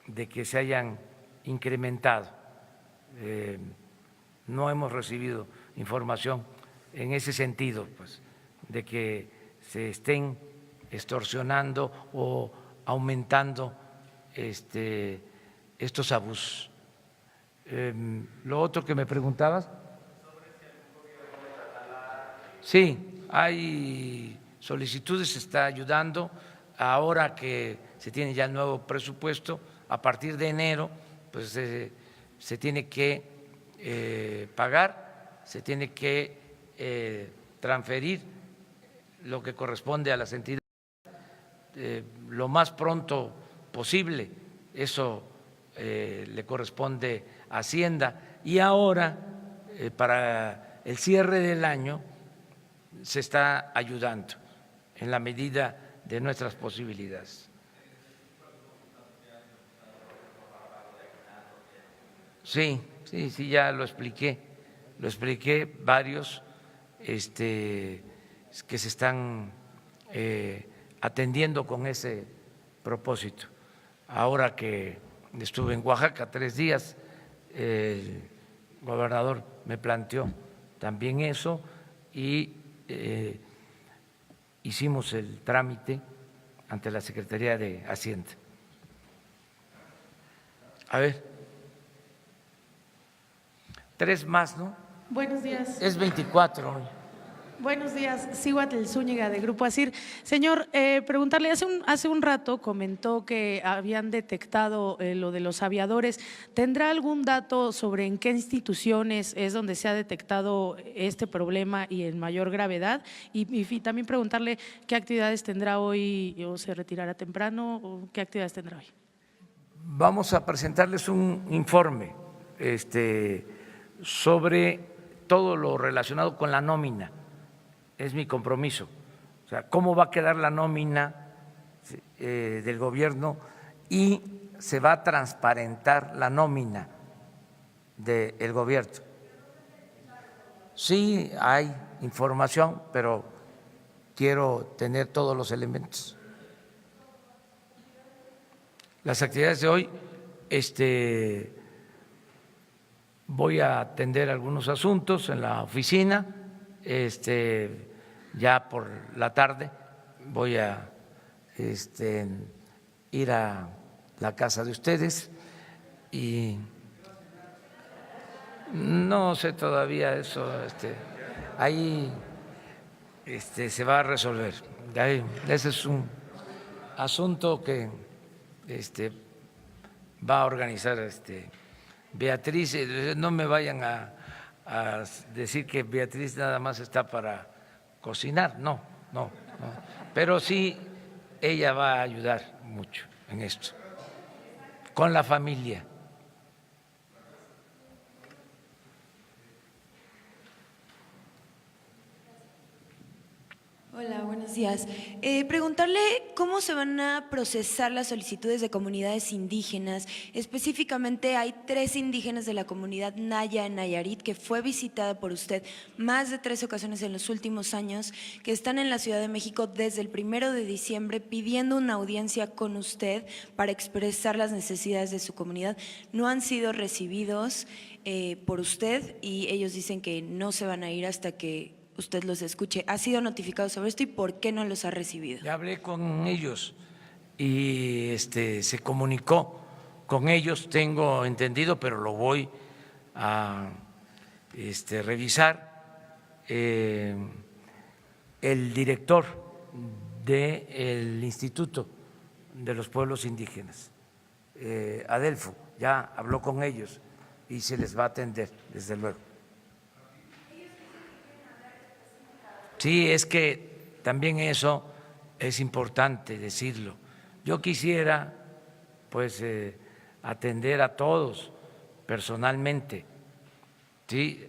de que se hayan incrementado. No hemos recibido información en ese sentido, pues, de que se estén extorsionando o aumentando estos abusos. Lo otro que me preguntabas. Sí, hay solicitudes, se está ayudando. Ahora que se tiene ya el nuevo presupuesto, a partir de enero, pues se tiene que pagar, se tiene que transferir lo que corresponde a las entidades lo más pronto posible. Eso le corresponde a Hacienda. Y ahora, para el cierre del año, se está ayudando en la medida de nuestras posibilidades. Sí, ya lo expliqué varios que se están atendiendo con ese propósito. Ahora que estuve en Oaxaca 3 días, el gobernador me planteó también eso y hicimos el trámite ante la Secretaría de Hacienda. A ver, 3 más, ¿no? Buenos días. Es 24 hoy. Buenos días, Cíhuatl Zúñiga de Grupo ASIR. Señor, preguntarle, hace un rato comentó que habían detectado lo de los aviadores. ¿Tendrá algún dato sobre en qué instituciones es donde se ha detectado este problema y en mayor gravedad? Y también preguntarle qué actividades tendrá hoy, o se retirará temprano, o qué actividades tendrá hoy. Vamos a presentarles un informe sobre todo lo relacionado con la nómina. Es mi compromiso. O sea, cómo va a quedar la nómina del gobierno y se va a transparentar la nómina del gobierno. Sí hay información, pero quiero tener todos los elementos. Las actividades de hoy, voy a atender algunos asuntos en la oficina. Ya por la tarde voy a ir a la casa de ustedes y no sé todavía eso, ahí se va a resolver. Ese es un asunto que va a organizar Beatriz. No me vayan a decir que Beatriz nada más está para cocinar, no, pero sí ella va a ayudar mucho en esto, con la familia. Hola, buenos días. Preguntarle cómo se van a procesar las solicitudes de comunidades indígenas. Específicamente hay 3 indígenas de la comunidad Naya en Nayarit que fue visitada por usted más de 3 ocasiones en los últimos años, que están en la Ciudad de México desde el 1 de diciembre pidiendo una audiencia con usted para expresar las necesidades de su comunidad. No han sido recibidos por usted y ellos dicen que no se van a ir hasta que usted los escuche. ¿Ha sido notificado sobre esto y por qué no los ha recibido? Ya hablé con ellos y se comunicó con ellos, tengo entendido, pero lo voy a revisar. El director del Instituto de los Pueblos Indígenas, Adelfo, ya habló con ellos y se les va a atender, desde luego. Sí, es que también eso es importante decirlo. Yo quisiera pues atender a todos personalmente. Sí,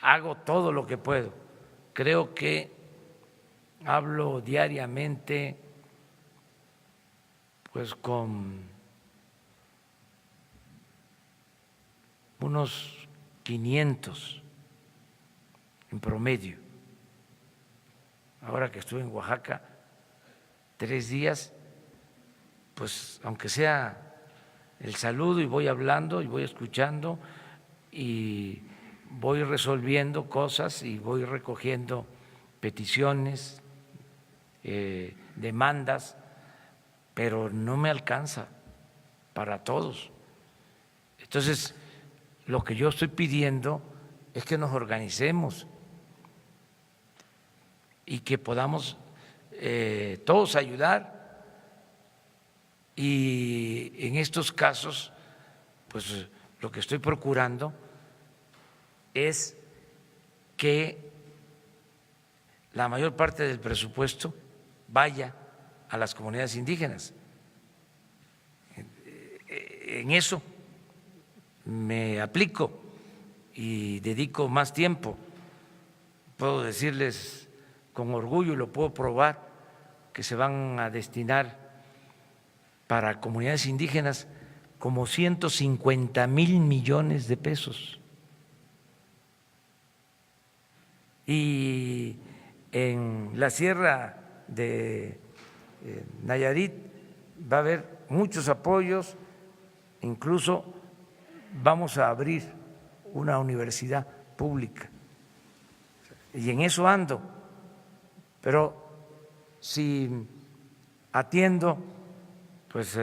hago todo lo que puedo. Creo que hablo diariamente pues con unos 500 en promedio. Ahora que estuve en Oaxaca 3 días, pues aunque sea el saludo y voy hablando y voy escuchando y voy resolviendo cosas y voy recogiendo peticiones, demandas, pero no me alcanza para todos. Entonces, lo que yo estoy pidiendo es que nos organicemos y que podamos todos ayudar, y en estos casos, pues lo que estoy procurando es que la mayor parte del presupuesto vaya a las comunidades indígenas. En eso me aplico y dedico más tiempo. Puedo decirles con orgullo, y lo puedo probar, que se van a destinar para comunidades indígenas como 150,000 millones de pesos. Y en la sierra de Nayarit va a haber muchos apoyos, incluso vamos a abrir una universidad pública. Y en eso ando, pero si atiendo pues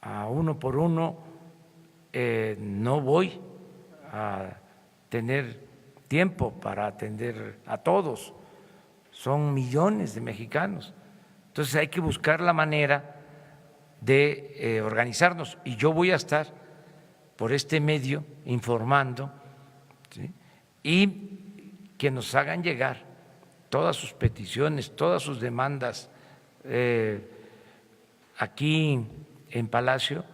a uno por uno, no voy a tener tiempo para atender a todos, son millones de mexicanos. Entonces hay que buscar la manera de organizarnos, y yo voy a estar por este medio informando, ¿sí? Y que nos hagan llegar todas sus peticiones, todas sus demandas. Aquí en Palacio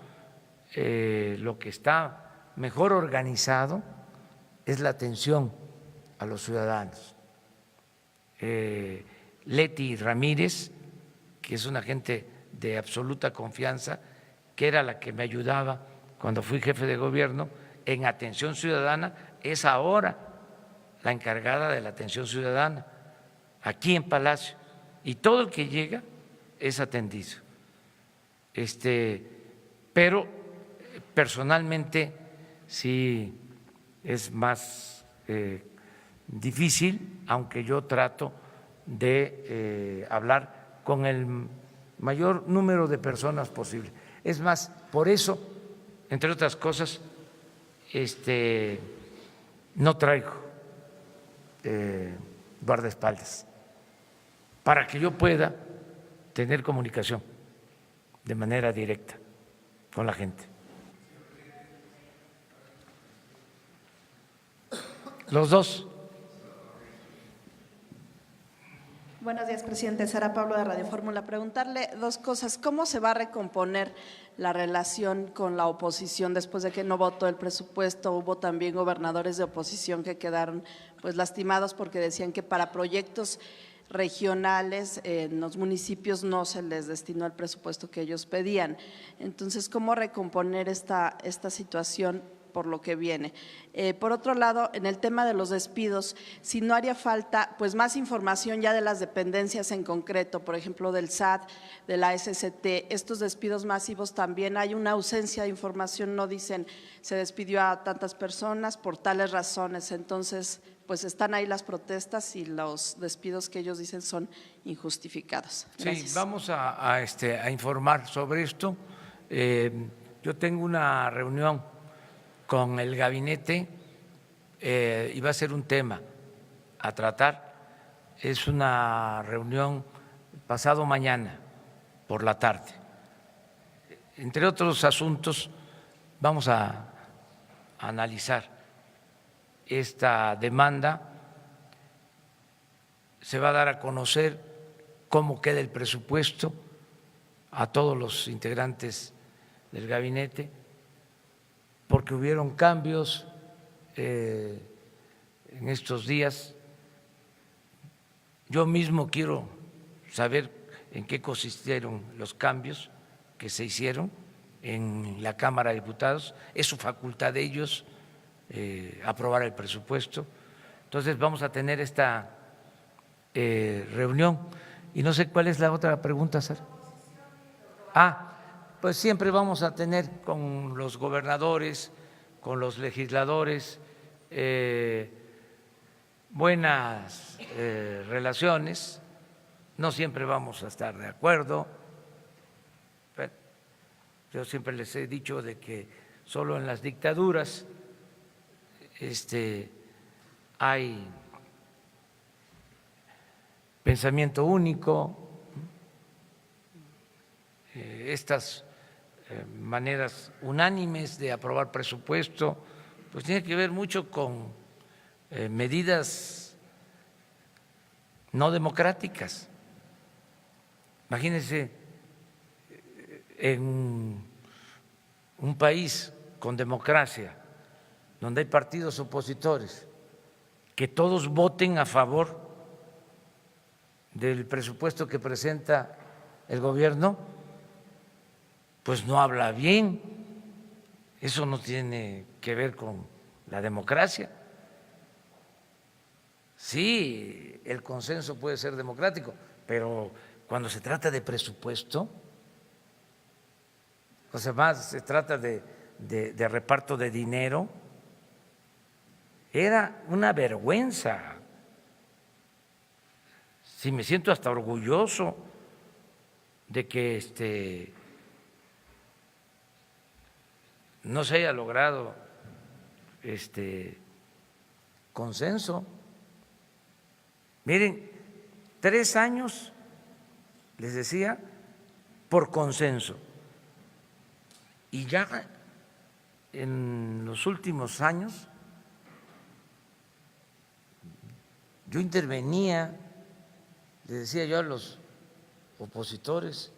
lo que está mejor organizado es la atención a los ciudadanos. Leti Ramírez, que es una gente de absoluta confianza, que era la que me ayudaba cuando fui jefe de gobierno en atención ciudadana, es ahora la encargada de la atención ciudadana aquí en Palacio, y todo el que llega es atendido. Pero personalmente sí es más difícil, aunque yo trato de hablar con el mayor número de personas posible. Es más, por eso, entre otras cosas, no traigo guardaespaldas, para que yo pueda tener comunicación de manera directa con la gente. Los dos. Buenos días, presidente. Sara Pablo de Radio Fórmula. Preguntarle dos cosas. ¿Cómo se va a recomponer la relación con la oposición después de que no votó el presupuesto? Hubo también gobernadores de oposición que quedaron pues lastimados porque decían que para proyectos regionales en los municipios no se les destinó el presupuesto que ellos pedían. Entonces, ¿cómo recomponer esta situación por lo que viene? Por otro lado, en el tema de los despidos, si no haría falta pues más información ya de las dependencias en concreto, por ejemplo del SAT, de la SCT, estos despidos masivos también hay una ausencia de información, no dicen se despidió a tantas personas por tales razones, entonces pues están ahí las protestas y los despidos que ellos dicen son injustificados. Gracias. Sí, vamos a informar sobre esto. Yo tengo una reunión con el gabinete y va a ser un tema a tratar. Es una reunión pasado mañana por la tarde. Entre otros asuntos, vamos a analizar esta demanda. Se va a dar a conocer cómo queda el presupuesto a todos los integrantes del gabinete, porque hubieron cambios en estos días. Yo mismo quiero saber en qué consistieron los cambios que se hicieron en la Cámara de Diputados. Es su facultad de ellos aprobar el presupuesto. Entonces vamos a tener esta reunión. Y no sé cuál es la otra pregunta, Sara. Pues siempre vamos a tener con los gobernadores, con los legisladores, buenas relaciones. No siempre vamos a estar de acuerdo. Yo siempre les he dicho de que solo en las dictaduras hay pensamiento único, estas maneras unánimes de aprobar presupuesto, pues tiene que ver mucho con medidas no democráticas. Imagínense en un país con democracia, donde hay partidos opositores, que todos voten a favor del presupuesto que presenta el gobierno, pues no habla bien. Eso no tiene que ver con la democracia. Sí, el consenso puede ser democrático, pero cuando se trata de presupuesto, o sea, más se trata de reparto de dinero, era una vergüenza. Sí, me siento hasta orgulloso de que no se haya logrado consenso. Miren, 3 años, les decía, por consenso. Y ya en los últimos años yo intervenía, les decía yo a los opositores,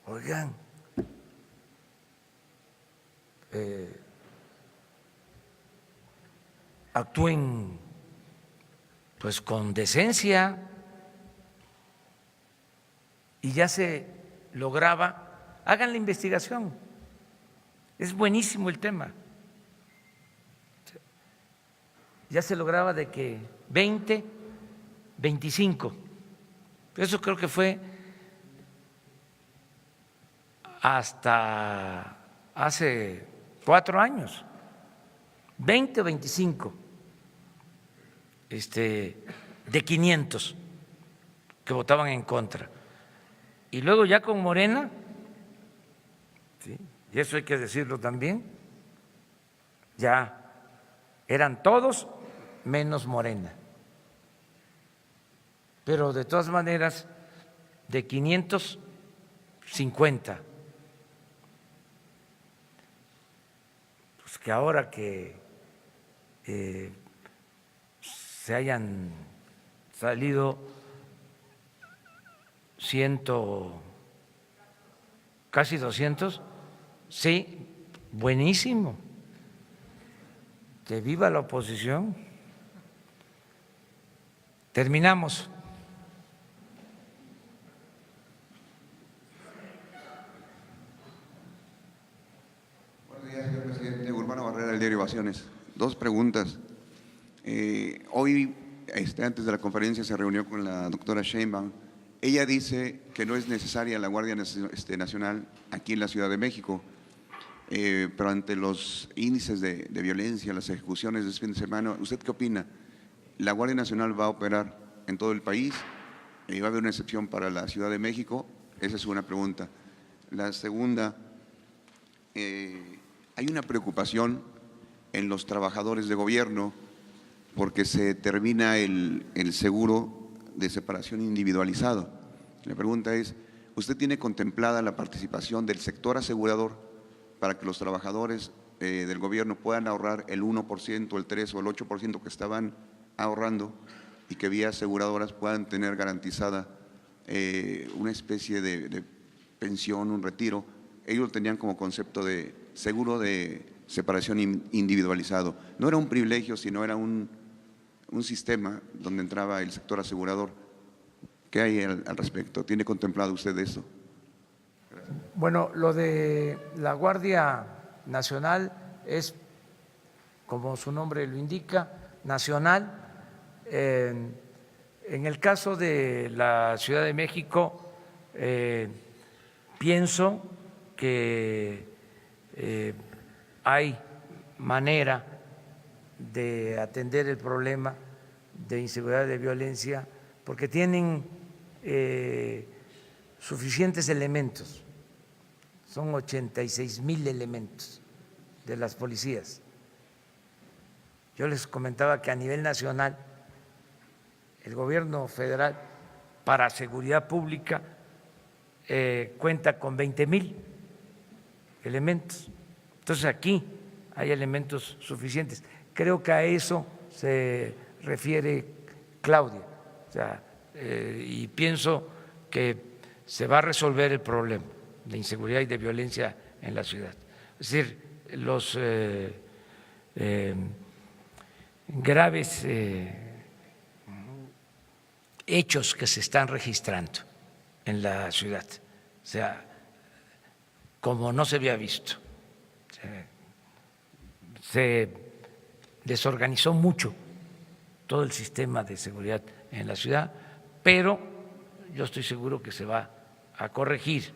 oigan, actúen pues con decencia, y ya se lograba, hagan la investigación, es buenísimo el tema, ya se lograba de que 20, 25, eso creo que fue hasta hace 4 años, 20 o 25 de 500 que votaban en contra. Y luego ya con Morena, ¿sí?, y eso hay que decirlo también, ya eran todos menos Morena. Pero de todas maneras, de 550, pues que ahora que se hayan salido casi 200, sí, buenísimo, que viva la oposición. Terminamos. Buenos días, señor presidente. Urbano Barrera, del diario Ovaciones. 2 preguntas. Hoy, antes de la conferencia, se reunió con la doctora Sheinbaum. Ella dice que no es necesaria la Guardia Nacional aquí en la Ciudad de México, pero ante los índices de violencia, las ejecuciones de este fin de semana, ¿usted qué opina? ¿La Guardia Nacional va a operar en todo el país? ¿Va a haber una excepción para la Ciudad de México? Esa es una pregunta. La segunda, hay una preocupación en los trabajadores de gobierno porque se termina el seguro de separación individualizado. La pregunta es, ¿usted tiene contemplada la participación del sector asegurador para que los trabajadores del gobierno puedan ahorrar el 1%, el 3% o el 8% que estaban ahorrando y que vía aseguradoras puedan tener garantizada una especie de pensión, un retiro? Ellos lo tenían como concepto de seguro de separación individualizado. No era un privilegio, sino era un sistema donde entraba el sector asegurador. ¿Qué hay al respecto? ¿Tiene contemplado usted eso? Gracias. Bueno, lo de la Guardia Nacional es, como su nombre lo indica, nacional. En el caso de la Ciudad de México, pienso que hay manera de atender el problema de inseguridad, de violencia, porque tienen suficientes elementos, son 86,000 elementos de las policías. Yo les comentaba que a nivel nacional el gobierno federal para seguridad pública cuenta con 20,000 elementos. Entonces aquí hay elementos suficientes. Creo que a eso se refiere Claudia. O sea, y pienso que se va a resolver el problema de inseguridad y de violencia en la ciudad. Es decir, los graves hechos que se están registrando en la ciudad, o sea, como no se había visto. Se desorganizó mucho todo el sistema de seguridad en la ciudad, pero yo estoy seguro que se va a corregir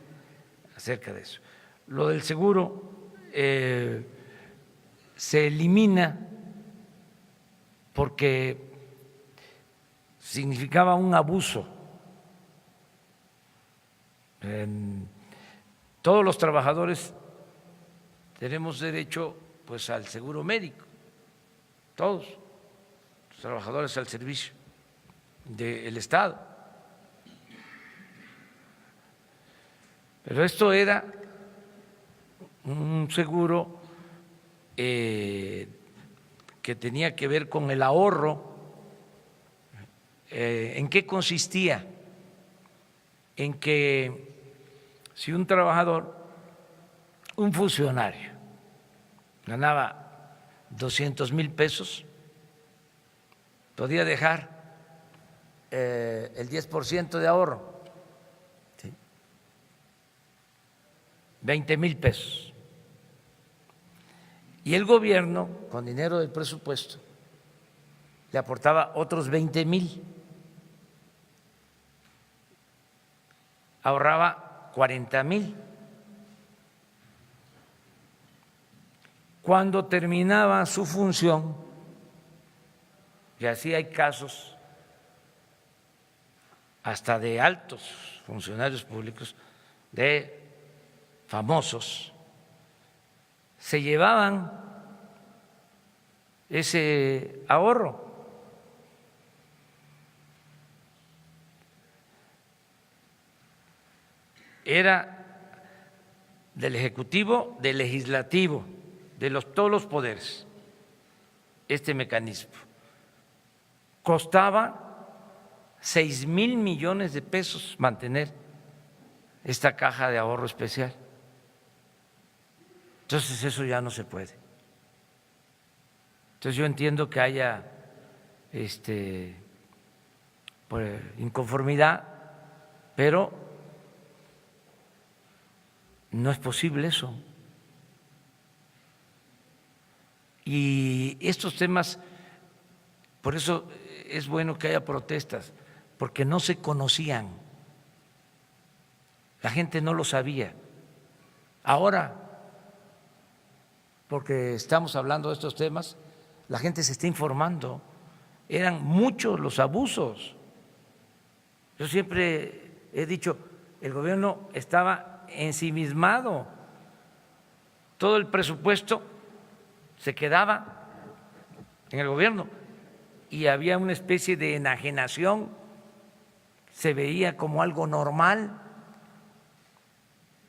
acerca de eso. Lo del seguro se elimina porque significaba un abuso. Todos los trabajadores tenemos derecho pues al seguro médico, todos los trabajadores al servicio del Estado. Pero esto era un seguro que tenía que ver con el ahorro. ¿En qué consistía? En que si un trabajador, un funcionario, ganaba 200,000 pesos, podía dejar el 10% de ahorro, ¿sí? 20,000 pesos. Y el gobierno, con dinero del presupuesto, le aportaba otros 20,000. Ahorraba 40,000. Cuando terminaba su función, y así hay casos hasta de altos funcionarios públicos, de famosos, se llevaban ese ahorro. Era del Ejecutivo, del Legislativo, de todos los poderes, este mecanismo. Costaba 6,000 millones de pesos mantener esta caja de ahorro especial. Entonces eso ya no se puede. Entonces yo entiendo que haya pues, inconformidad, pero no es posible eso. Y estos temas, por eso es bueno que haya protestas, porque no se conocían, la gente no lo sabía. Ahora, porque estamos hablando de estos temas, la gente se está informando. Eran muchos los abusos. Yo siempre he dicho, el gobierno estaba ensimismado, todo el presupuesto se quedaba en el gobierno y había una especie de enajenación, se veía como algo normal,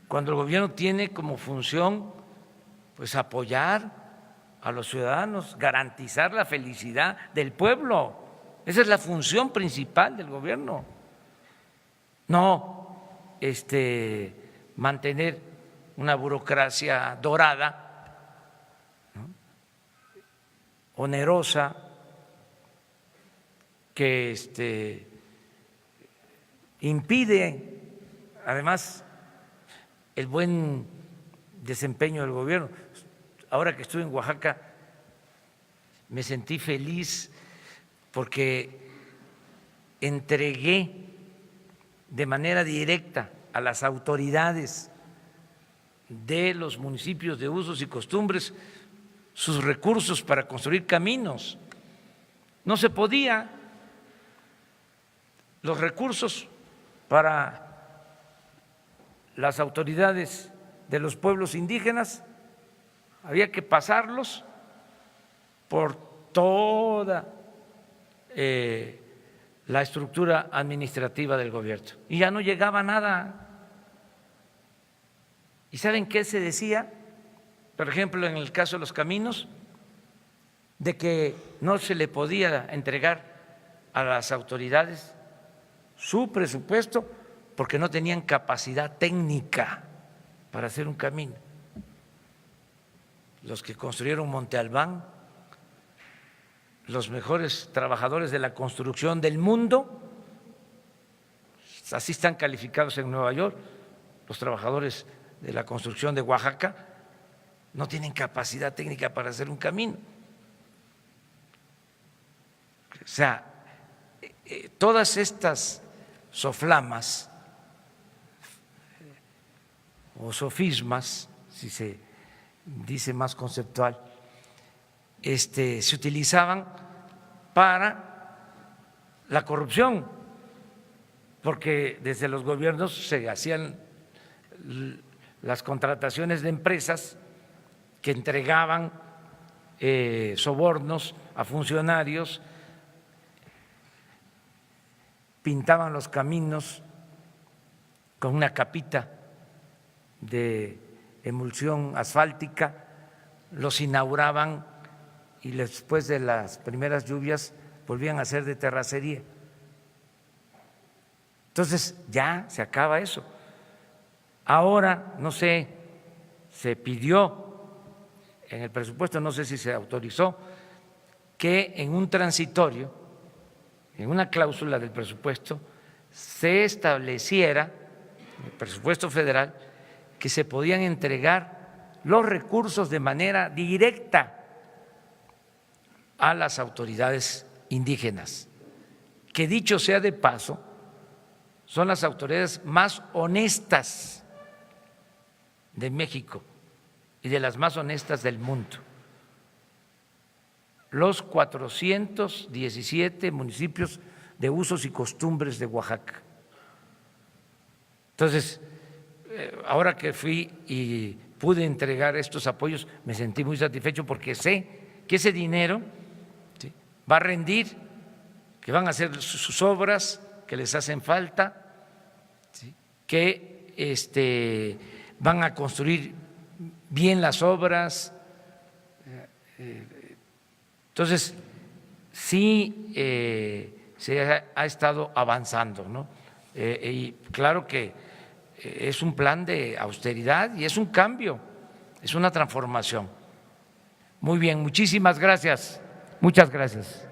cuando el gobierno tiene como función pues apoyar a los ciudadanos, garantizar la felicidad del pueblo. Esa es la función principal del gobierno. No mantener una burocracia dorada, ¿no?, onerosa, que impide además el buen desempeño del gobierno. Ahora que estuve en Oaxaca me sentí feliz porque entregué de manera directa a las autoridades de los municipios de usos y costumbres sus recursos para construir caminos. No se podía, los recursos para las autoridades de los pueblos indígenas había que pasarlos por toda la estructura administrativa del gobierno y ya no llegaba nada. ¿Y saben qué se decía? Por ejemplo, en el caso de los caminos, de que no se le podía entregar a las autoridades su presupuesto porque no tenían capacidad técnica para hacer un camino. Los que construyeron Monte Albán, los mejores trabajadores de la construcción del mundo, así están calificados en Nueva York, los trabajadores de la construcción de Oaxaca, no tienen capacidad técnica para hacer un camino. O sea, todas estas soflamas o sofismas, si se dice más conceptual, se utilizaban para la corrupción, porque desde los gobiernos se hacían las contrataciones de empresas que entregaban sobornos a funcionarios, pintaban los caminos con una capita de emulsión asfáltica, los inauguraban y después de las primeras lluvias volvían a ser de terracería. Entonces ya se acaba eso. Ahora, no sé, se pidió en el presupuesto, no sé si se autorizó, que en un transitorio, en una cláusula del presupuesto, se estableciera, en el presupuesto federal, que se podían entregar los recursos de manera directa a las autoridades indígenas, que dicho sea de paso, son las autoridades más honestas de México y de las más honestas del mundo. Los 417 municipios de usos y costumbres de Oaxaca. Entonces, ahora que fui y pude entregar estos apoyos, me sentí muy satisfecho porque sé que ese dinero va a rendir, que van a hacer sus obras que les hacen falta, que van a construir bien las obras. Entonces, sí se ha estado avanzando, ¿no? Y claro que es un plan de austeridad y es un cambio, es una transformación. Muy bien, muchísimas gracias. Muchas gracias.